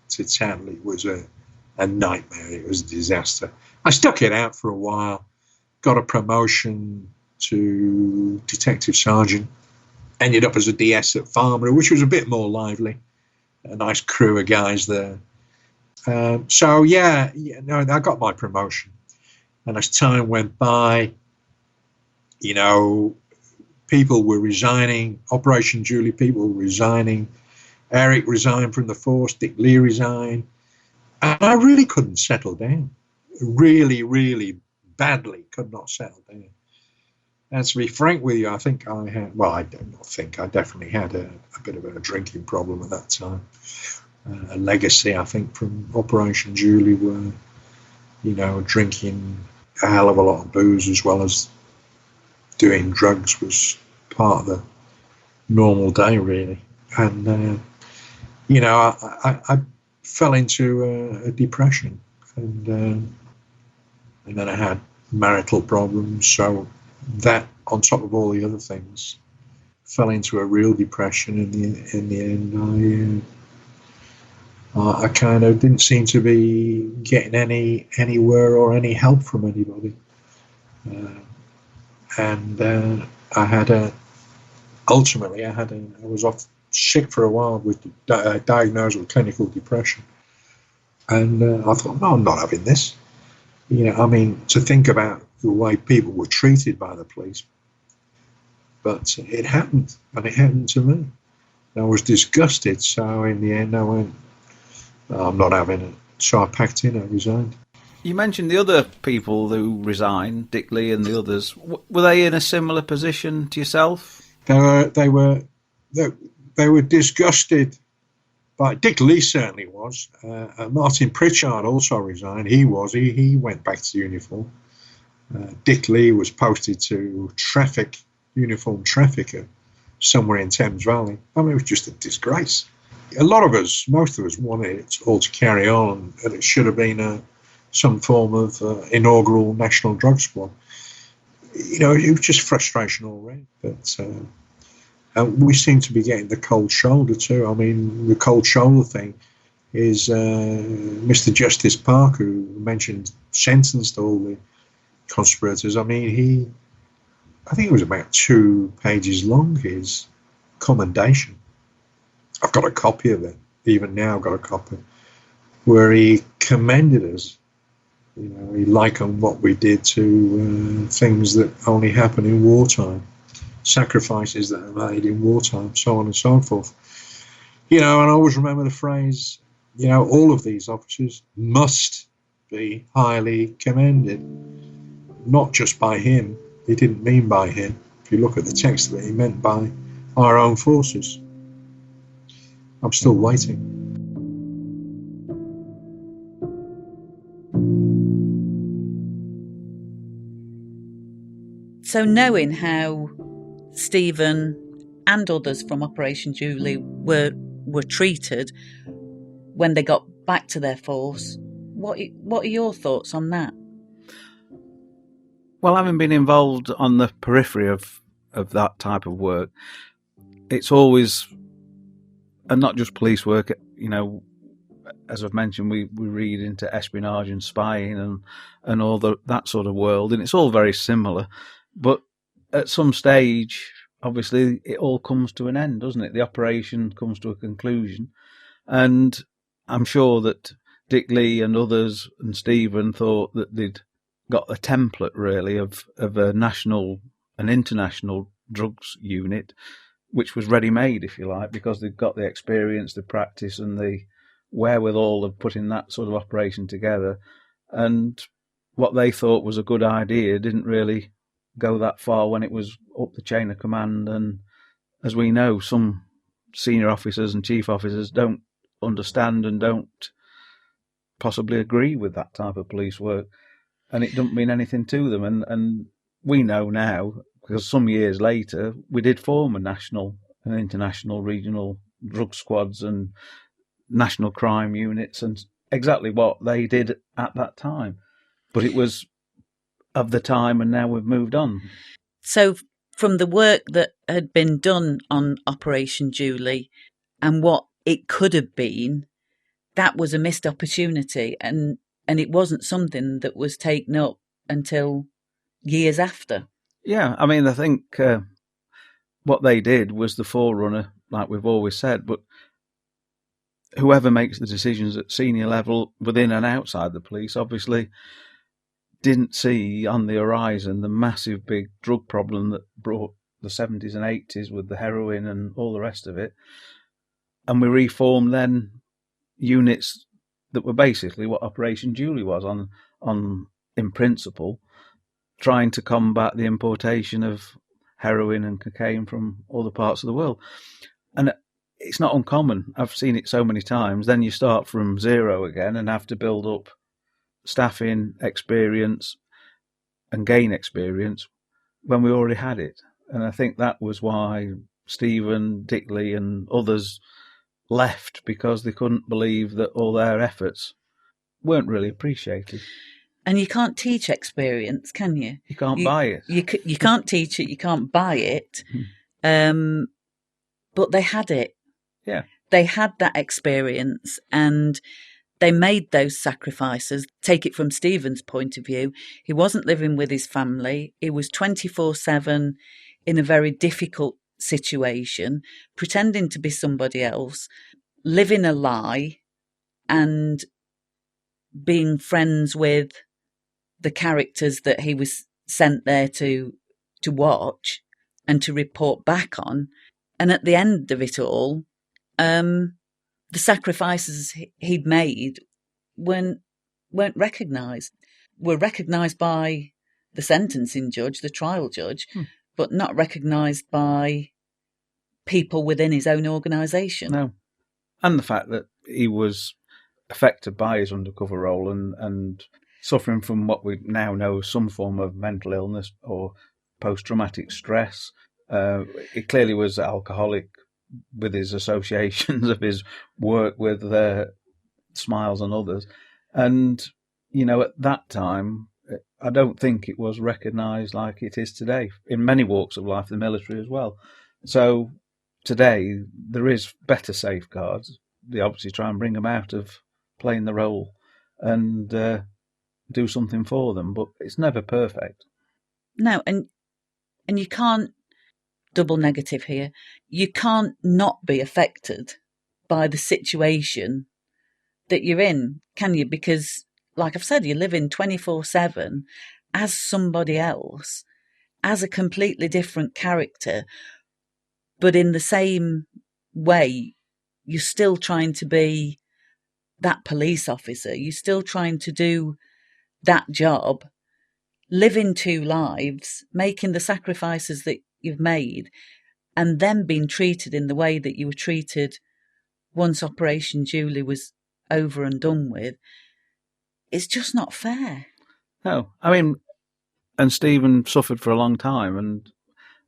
to Tadley was a nightmare. It was a disaster. I stuck it out for a while, got a promotion to detective sergeant, ended up as a DS at Farnborough, which was a bit more lively, a nice crew of guys there. I got my promotion, and as time went by, people were resigning. Operation Julie people were resigning. Eric resigned from the force. Dick Lee resigned. And I really couldn't settle down. Really, really badly could not settle down. And to be frank with you, I think I had, well, I definitely had a bit of a drinking problem at that time. A legacy, I think, from Operation Julie were, drinking a hell of a lot of booze as well as doing drugs was part of the normal day, really. And I fell into a depression, and then I had marital problems. So that, on top of all the other things, fell into a real depression. In the end, I kind of didn't seem to be getting anywhere or any help from anybody, and I was off sick for a while with diagnosed with clinical depression, and I thought, no, I'm not having this. To think about the way people were treated by the police, but it happened, and it happened to me. I was disgusted, so in the end I went, I'm not having it. So I packed in, I resigned. You mentioned the other people who resigned, Dick Lee and the others. Were they in a similar position to yourself? They were disgusted. But Dick Lee certainly was. Martin Pritchard also resigned. He went back to uniform. Dick Lee was posted to uniform trafficker somewhere in Thames Valley. I mean, it was just a disgrace. Most of us wanted it all to carry on, and it should have been some form of inaugural national drug squad. It was just frustration already. But we seem to be getting the cold shoulder too. I mean, the cold shoulder thing is Mr. Justice Park, who mentioned sentenced all the conspirators. I mean, I think it was about 2 pages long, his commendation. I've got a copy of it. Even now I've got a copy where he commended us. He likened what we did to things that only happen in wartime, sacrifices that are made in wartime, so on and so forth. And I always remember the phrase, all of these officers must be highly commended, not just by him. He didn't mean by him. If you look at the text of it, he meant by our own forces. I'm still waiting. So knowing how Stephen and others from Operation Julie were treated when they got back to their force, what are your thoughts on that? Well, having been involved on the periphery of that type of work, it's always, and not just police work, as I've mentioned, we read into espionage and spying and all that sort of world, and it's all very similar. But at some stage, obviously, it all comes to an end, doesn't it? The operation comes to a conclusion. And I'm sure that Dick Lee and others and Stephen thought that they'd got a template, really, of a national and international drugs unit, which was ready-made, if you like, because they've got the experience, the practice and the wherewithal of putting that sort of operation together. And what they thought was a good idea didn't really go that far when it was up the chain of command. And as we know, some senior officers and chief officers don't understand and don't possibly agree with that type of police work, and it doesn't mean anything to them. And we know now, because some years later, we did form a national and international regional drug squads and national crime units, and exactly what they did at that time. But it was of the time, and now we've moved on. So from the work that had been done on Operation Julie and what it could have been, that was a missed opportunity, and it wasn't something that was taken up until years after. Yeah, I mean, I think what they did was the forerunner, like we've always said, but whoever makes the decisions at senior level within and outside the police obviously didn't see on the horizon the massive big drug problem that brought the 70s and 80s with the heroin and all the rest of it. And we reformed then units that were basically what Operation Julie was on in principle, trying to combat the importation of heroin and cocaine from other parts of the world. And it's not uncommon. I've seen it so many times. Then you start from zero again and have to build up staffing, experience, and gain experience when we already had it. And I think that was why Stephen, Dickley and others left, because they couldn't believe that all their efforts weren't really appreciated. And you can't teach experience, can you? You can't buy it. You can't teach it, you can't buy it. But they had it. Yeah. They had that experience and they made those sacrifices. Take it from Stephen's point of view. He wasn't living with his family. He was 24/7 in a very difficult situation, pretending to be somebody else, living a lie and being friends with the characters that he was sent there to watch and to report back on. And at the end of it all, the sacrifices he'd made weren't recognised. Were recognised by the sentencing judge, the trial judge, but not recognised by people within his own organisation. No. And the fact that he was affected by his undercover role and suffering from what we now know as some form of mental illness or post-traumatic stress. He clearly was alcoholic with his associations of his work with Smiles and others. And, at that time, I don't think it was recognised like it is today in many walks of life, the military as well. So today there is better safeguards. They obviously try and bring them out of playing the role and do something for them, but it's never perfect. No, and you can't, double negative here, you can't not be affected by the situation that you're in, can you? Because, like I've said, you live in 24/7 as somebody else, as a completely different character, but in the same way, you're still trying to be that police officer. You're still trying to do that job, living two lives, making the sacrifices that you've made, and then being treated in the way that you were treated once Operation Julie was over and done with. It's just not fair. No, I mean, and Stephen suffered for a long time, and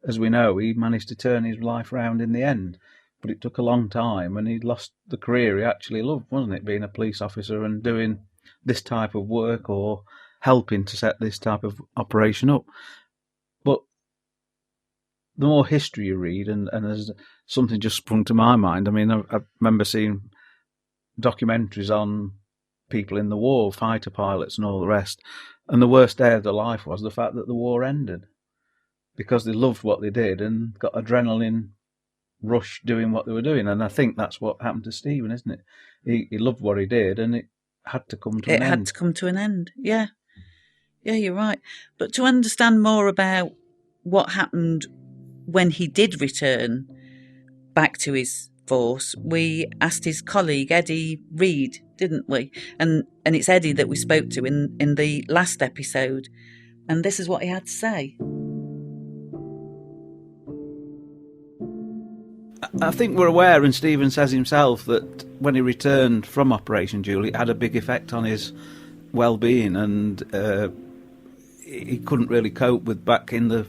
as we know, he managed to turn his life around in the end. But it took a long time, and he lost the career he actually loved, wasn't it? Being a police officer and doing this type of work or helping to set this type of operation up. But the more history you read, and as something just sprung to my mind, I mean, I remember seeing documentaries on people in the war, fighter pilots and all the rest, and the worst day of their life was the fact that the war ended, because they loved what they did and got adrenaline rush doing what they were doing. And I think that's what happened to Stephen, isn't it? He loved what he did, and it had to come to an end. It had to come to an end, yeah. Yeah, you're right. But to understand more about what happened when he did return back to his force, we asked his colleague Eddie Reid, didn't we? And it's Eddie that we spoke to in the last episode. And this is what he had to say. I think we're aware, and Stephen says himself, that when he returned from Operation Julie, it had a big effect on his well-being, and he couldn't really cope with back in the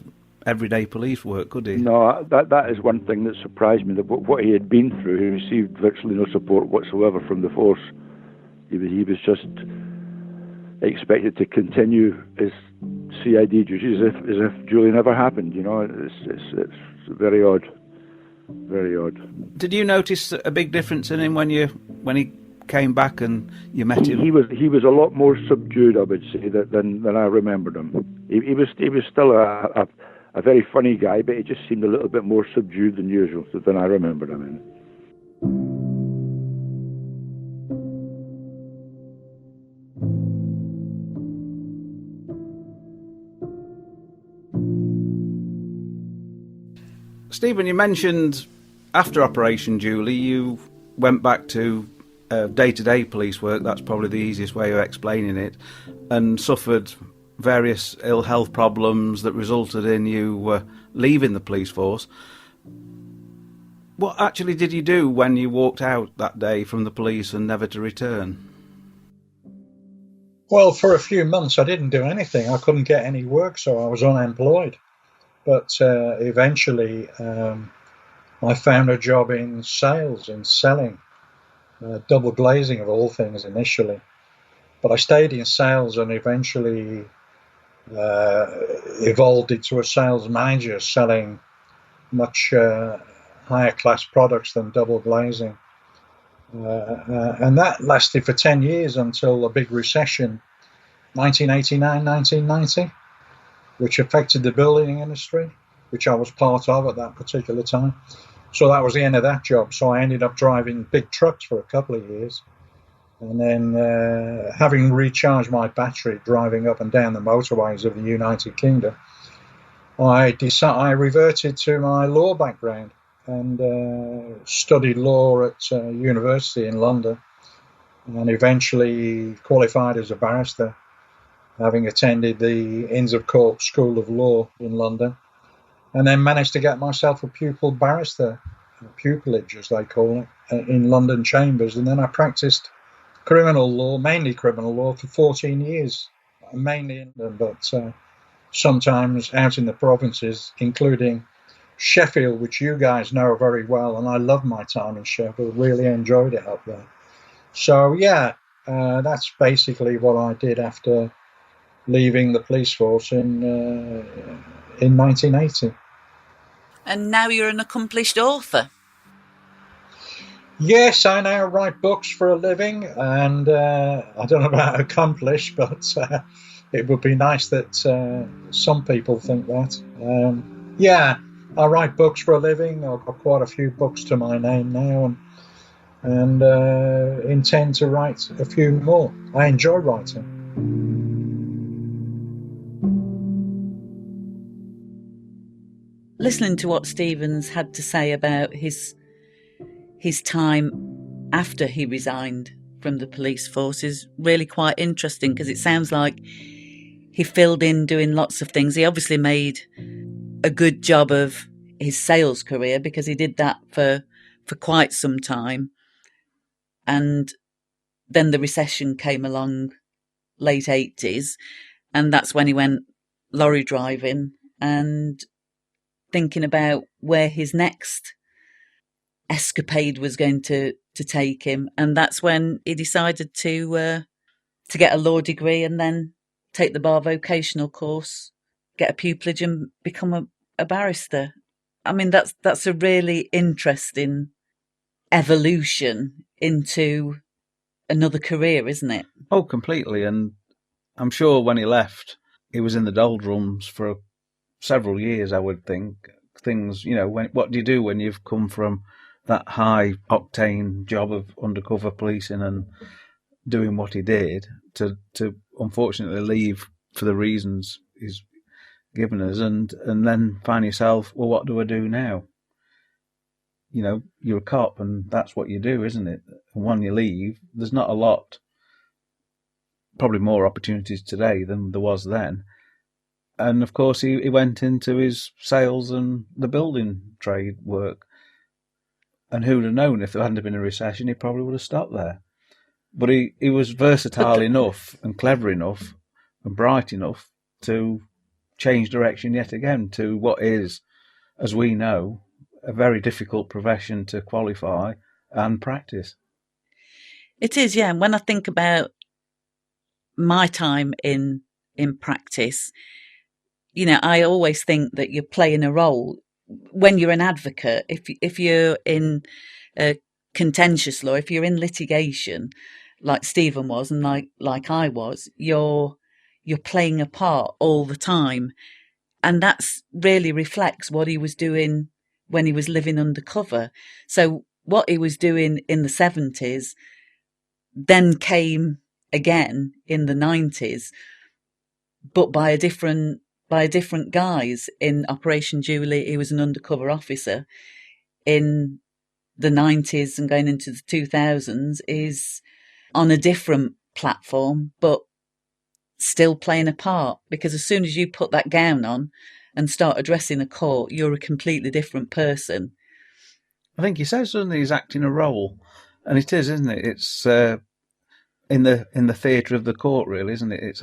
everyday police work, could he? No, that is one thing that surprised me, that what he had been through, he received virtually no support whatsoever from the force. He was just expected to continue his CID duties as if Julie never happened. It's very odd. Very odd. Did you notice a big difference in him when he came back and you met him? He was a lot more subdued, I would say, than I remembered him. He was still a very funny guy, but he just seemed a little bit more subdued than usual than I remembered him in. Stephen, you mentioned after Operation Julie you went back to day-to-day police work. That's probably the easiest way of explaining it, and suffered various ill health problems that resulted in you leaving the police force. What actually did you do when you walked out that day from the police and never to return? Well, for a few months I didn't do anything. I couldn't get any work, so I was unemployed. But eventually, I found a job in sales, in selling, double glazing of all things initially. But I stayed in sales and eventually evolved into a sales manager selling much higher class products than double glazing. And that lasted for 10 years until a big recession, 1989, 1990, which affected the building industry, which I was part of at that particular time. So that was the end of that job. So I ended up driving big trucks for a couple of years. And then having recharged my battery driving up and down the motorways of the United Kingdom, I reverted to my law background and studied law at university in London and eventually qualified as a barrister, having attended the Inns of Court School of Law in London, and then managed to get myself a pupil barrister, pupillage as they call it, in London Chambers. And then I practiced criminal law, mainly criminal law, for 14 years, mainly in London, but sometimes out in the provinces, including Sheffield, which you guys know very well, and I love my time in Sheffield, really enjoyed it up there. So yeah, that's basically what I did after leaving the police force in 1980. And now you're an accomplished author. Yes, I now write books for a living, and I don't know about accomplished, but it would be nice that some people think that. Yeah, I write books for a living. I've got quite a few books to my name now, and intend to write a few more. I enjoy writing. Listening to what Stephen's had to say about his time after he resigned from the police force is really quite interesting, because it sounds like he filled in doing lots of things. He obviously made a good job of his sales career because he did that for quite some time. And then the recession came along, late 80s, and that's when he went lorry driving and thinking about where his next escapade was going to take him. And that's when he decided to get a law degree and then take the bar vocational course, get a pupillage and become a barrister. I mean, that's a really interesting evolution into another career, isn't it? Oh, completely. And I'm sure when he left, he was in the doldrums for several years, I would think. Things, what do you do when you've come from that high octane job of undercover policing and doing what he did to unfortunately leave for the reasons he's given us, and then find yourself, well, what do I do now? You're a cop and that's what you do, isn't it? And when you leave, there's not a lot, probably more opportunities today than there was then. And of course, he went into his sales and the building trade work. And who'd have known if there hadn't been a recession, he probably would have stopped there. But he was versatile enough and clever enough and bright enough to change direction yet again to what is, as we know, a very difficult profession to qualify and practice. It is, yeah. And when I think about my time in practice, I always think that you're playing a role when you're an advocate. If you're in contentious law, if you're in litigation, like Stephen was and like I was, you're playing a part all the time, and that's really reflects what he was doing when he was living undercover. So what he was doing in the 70s then came again in the 90s, but by a different guise. In Operation Julie, he was an undercover officer. In the 90s and going into the 2000s, is on a different platform, but still playing a part, because as soon as you put that gown on and start addressing a court, you're a completely different person. I think he says, doesn't he, he's acting a role, and it is, isn't it? It's in the theatre of the court, really, isn't it? It's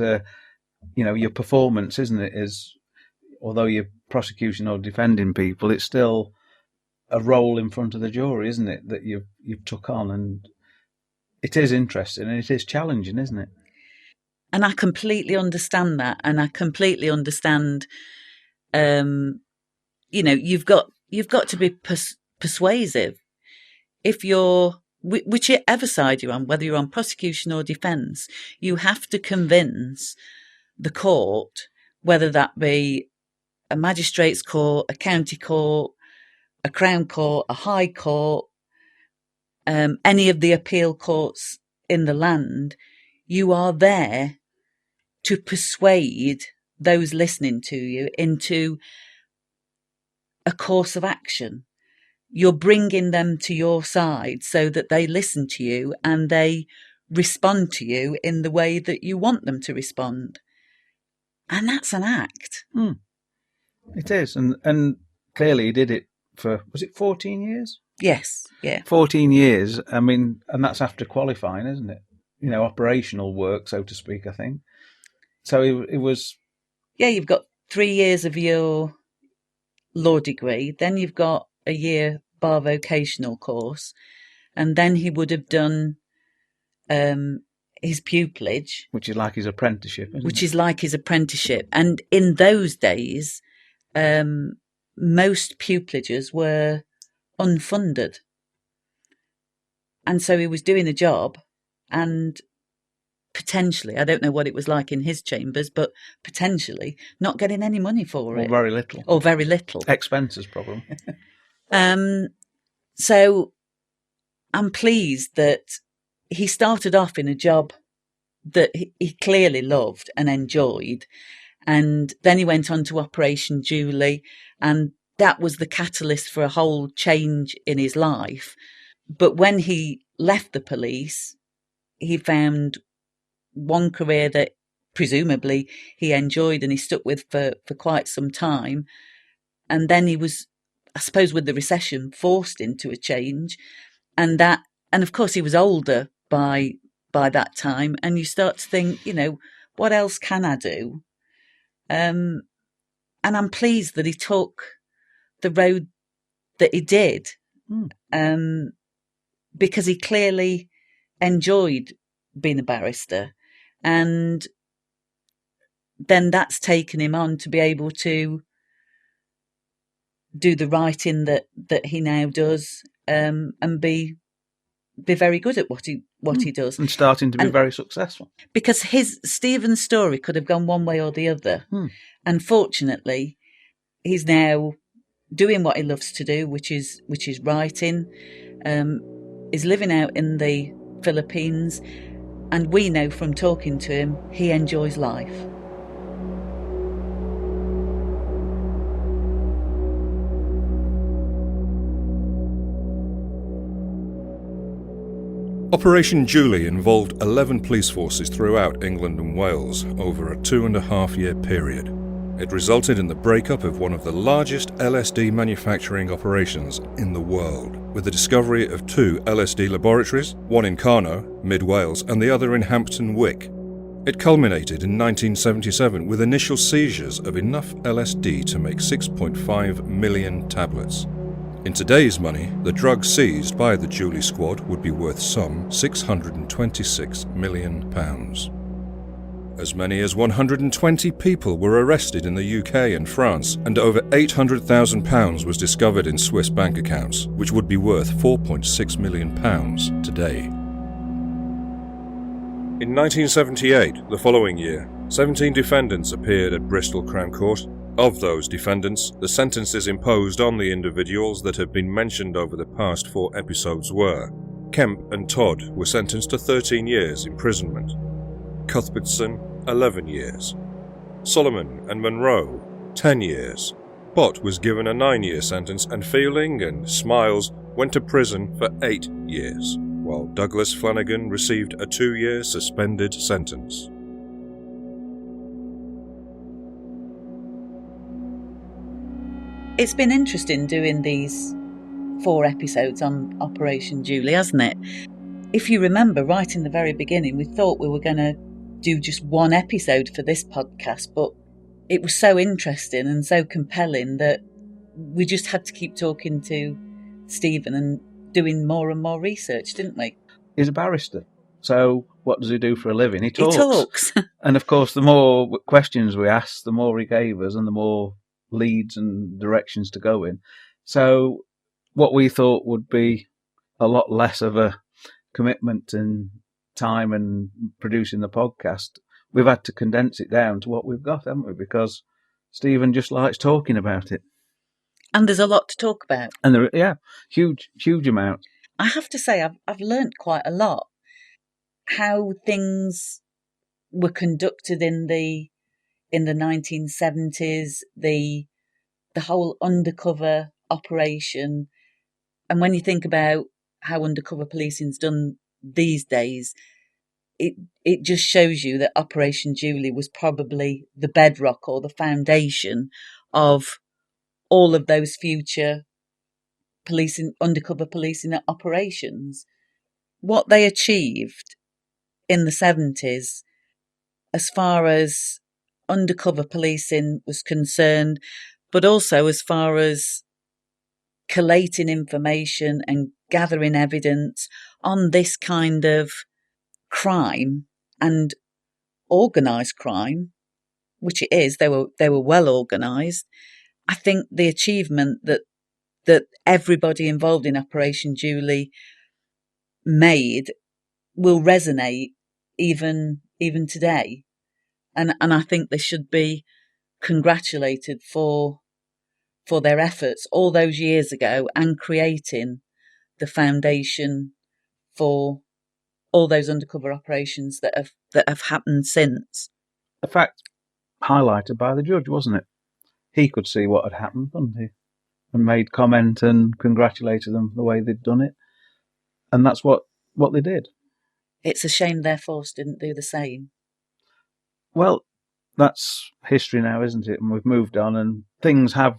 your performance, isn't it, is although you're prosecuting or defending people, it's still a role in front of the jury, isn't it, that you've took on, and it is interesting and it is challenging, isn't it? And I completely understand that, and I completely understand. You've got to be persuasive. If you're whichever side you're on, whether you're on prosecution or defence, you have to convince the court, whether that be a magistrate's court, a county court, a Crown Court, a High Court, any of the appeal courts in the land, you are there to persuade those listening to you into a course of action. You're bringing them to your side so that they listen to you and they respond to you in the way that you want them to respond. And that's an act. It is. And clearly he did it for, was it 14 years? Yes, yeah. 14 years. I mean, and that's after qualifying, isn't it? Operational work, so to speak, I think. So it was... Yeah, you've got 3 years of your law degree, then you've got a year bar vocational course, and then he would have done his pupillage. Which is like his apprenticeship, isn't it? Which is like his apprenticeship. And in those days, most pupillages were unfunded. And so he was doing a job and potentially, I don't know what it was like in his chambers, but potentially not getting any money for it. Or very little. Or very little. Expenses, probably. So I'm pleased that he started off in a job that he clearly loved and enjoyed. And then he went on to Operation Julie, and that was the catalyst for a whole change in his life. But when he left the police, he found one career that presumably he enjoyed and he stuck with for quite some time. And then he was, I suppose, with the recession, forced into a change. And of course he was older by that time. And you start to think, what else can I do? And I'm pleased that he took the road that he did, because he clearly enjoyed being a barrister. And then that's taken him on to be able to do the writing that he now does, and be very good at what he does. And starting to be very successful. Because Stephen's story could have gone one way or the other. Unfortunately, he's now doing what he loves to do, which is writing. He's living out in the Philippines, and we know from talking to him, he enjoys life. Operation Julie involved 11 police forces throughout England and Wales over a 2.5-year period. It resulted in the breakup of one of the largest LSD manufacturing operations in the world, with the discovery of 2 LSD laboratories, one in Carno, mid-Wales, and the other in Hampton Wick. It culminated in 1977 with initial seizures of enough LSD to make 6.5 million tablets. In today's money, the drugs seized by the Julie squad would be worth some £626 million. As many as 120 people were arrested in the UK and France, and over £800,000 was discovered in Swiss bank accounts, which would be worth £4.6 million today. In 1978, the following year, 17 defendants appeared at Bristol Crown Court. Of those defendants, the sentences imposed on the individuals that have been mentioned over the past 4 episodes were: Kemp and Todd were sentenced to 13 years imprisonment, Cuthbertson 11 years, Solomon and Monroe 10 years, Bott was given a 9-year sentence, and Fielding and Smiles went to prison for 8 years, while Douglas Flanagan received a 2-year suspended sentence. It's been interesting doing these 4 episodes on Operation Julie, hasn't it? If you remember, right in the very beginning, we thought we were going to do just 1 episode for this podcast, but it was so interesting and so compelling that we just had to keep talking to Stephen and doing more and more research, didn't we? He's a barrister. So what does he do for a living? He He talks. talks. And of course, the more questions we asked, the more he gave us and the more leads and directions to go in. So what we thought would be a lot less of a commitment and time and producing the podcast, we've had to condense it down to what we've got, haven't we? Because Stephen just likes talking about it. And there's a lot to talk about. And huge amount. I have to say, I've learnt quite a lot. How things were conducted in the 1970s, the whole undercover operation. And when you think about how undercover policing's done these days, it just shows you that Operation Julie was probably the bedrock or the foundation of all of those future undercover policing operations. What they achieved in the 70s, as far as undercover policing was concerned, but also as far as collating information and gathering evidence on this kind of crime and organised crime, which it is. They were well organised. I think the achievement that everybody involved in Operation Julie made will resonate even today, and I think they should be congratulated for their efforts all those years ago and creating the foundation for all those undercover operations that have happened since. A fact highlighted by the judge, wasn't it? He could see what had happened, couldn't he? And made comment and congratulated them for the way they'd done it. And that's what they did. It's a shame their force didn't do the same. Well, that's history now, isn't it? And we've moved on, and things have,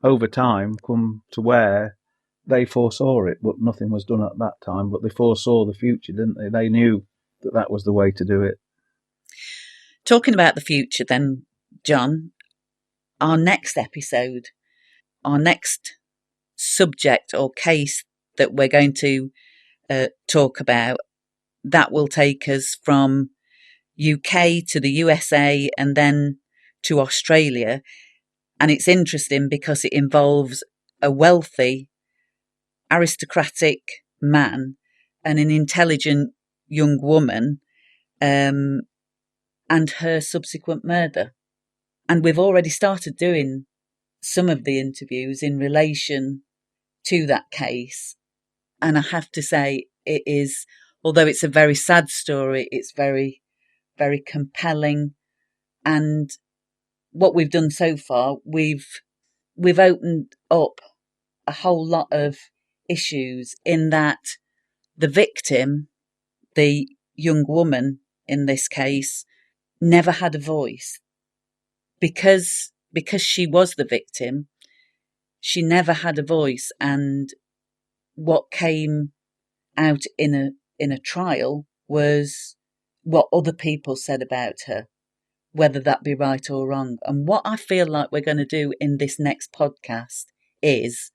over time, come to where they foresaw it, but nothing was done at that time. But they foresaw the future, didn't they? They knew that was the way to do it. Talking about the future then, John, our next episode, our next subject or case that we're going to talk about, that will take us from UK to the USA and then to Australia. And it's interesting because it involves a wealthy, aristocratic man and an intelligent young woman, and her subsequent murder. And we've already started doing some of the interviews in relation to that case. And I have to say, it is, although it's a very sad story, it's very, very compelling. And what we've done so far, we've opened up a whole lot of issues in that the victim, the young woman in this case, never had a voice. Because she was the victim, she never had a voice. And what came out in a trial was what other people said about her, whether that be right or wrong. And what I feel like we're going to do in this next podcast is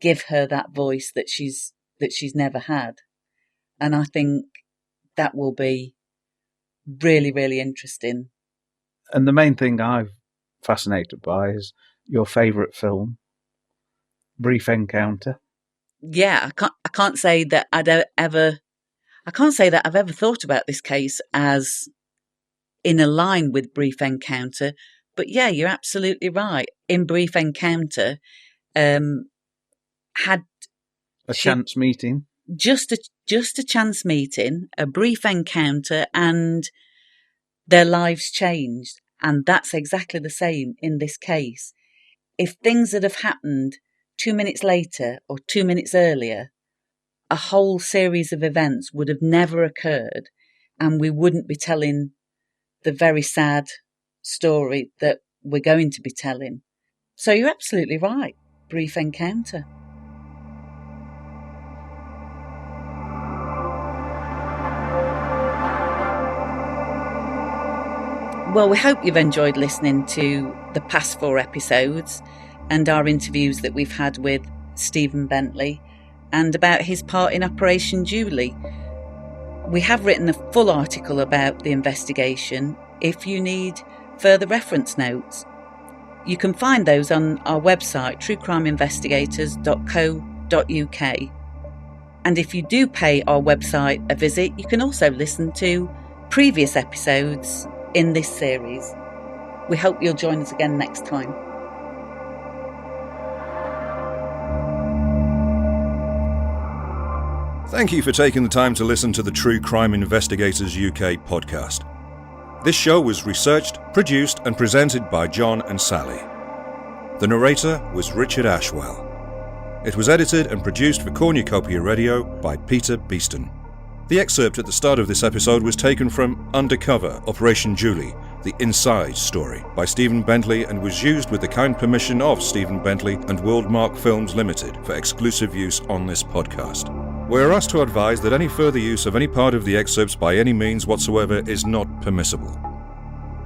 give her that voice that she's never had. And I think that will be really, really interesting. And the main thing I'm fascinated by is your favourite film, Brief Encounter. Yeah, I can't say that I've ever thought about this case as in a line with Brief Encounter. But yeah, you're absolutely right. In Brief Encounter, had a chance meeting, just a chance meeting, a brief encounter, and their lives changed. And that's exactly the same in this case. If things had have happened 2 minutes later or 2 minutes earlier, a whole series of events would have never occurred, and we wouldn't be telling the very sad story that we're going to be telling. So you're absolutely right. Brief Encounter. Well, we hope you've enjoyed listening to the past 4 episodes and our interviews that we've had with Stephen Bentley and about his part in Operation Julie. We have written a full article about the investigation if you need further reference notes. You can find those on our website, truecrimeinvestigators.co.uk. And if you do pay our website a visit, you can also listen to previous episodes in this series. We hope you'll join us again next time. Thank you for taking the time to listen to the True Crime Investigators UK podcast. This show was researched, produced and presented by John and Sally. The narrator was Richard Ashwell. It was edited and produced for Cornucopia Radio by Peter Beeston. The excerpt at the start of this episode was taken from Undercover, Operation Julie, The Inside Story by Stephen Bentley and was used with the kind permission of Stephen Bentley and Worldmark Films Limited for exclusive use on this podcast. We are asked to advise that any further use of any part of the excerpts by any means whatsoever is not permissible.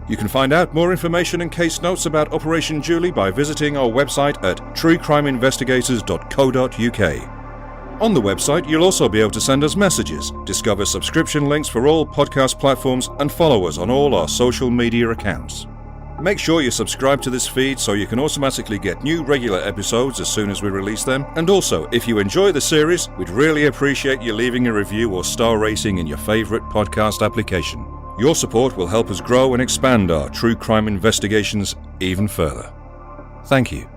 You can find out more information and case notes about Operation Julie by visiting our website at truecrimeinvestigators.co.uk. On the website, you'll also be able to send us messages, discover subscription links for all podcast platforms, and follow us on all our social media accounts. Make sure you subscribe to this feed so you can automatically get new regular episodes as soon as we release them. And also, if you enjoy the series, we'd really appreciate you leaving a review or star rating in your favourite podcast application. Your support will help us grow and expand our true crime investigations even further. Thank you.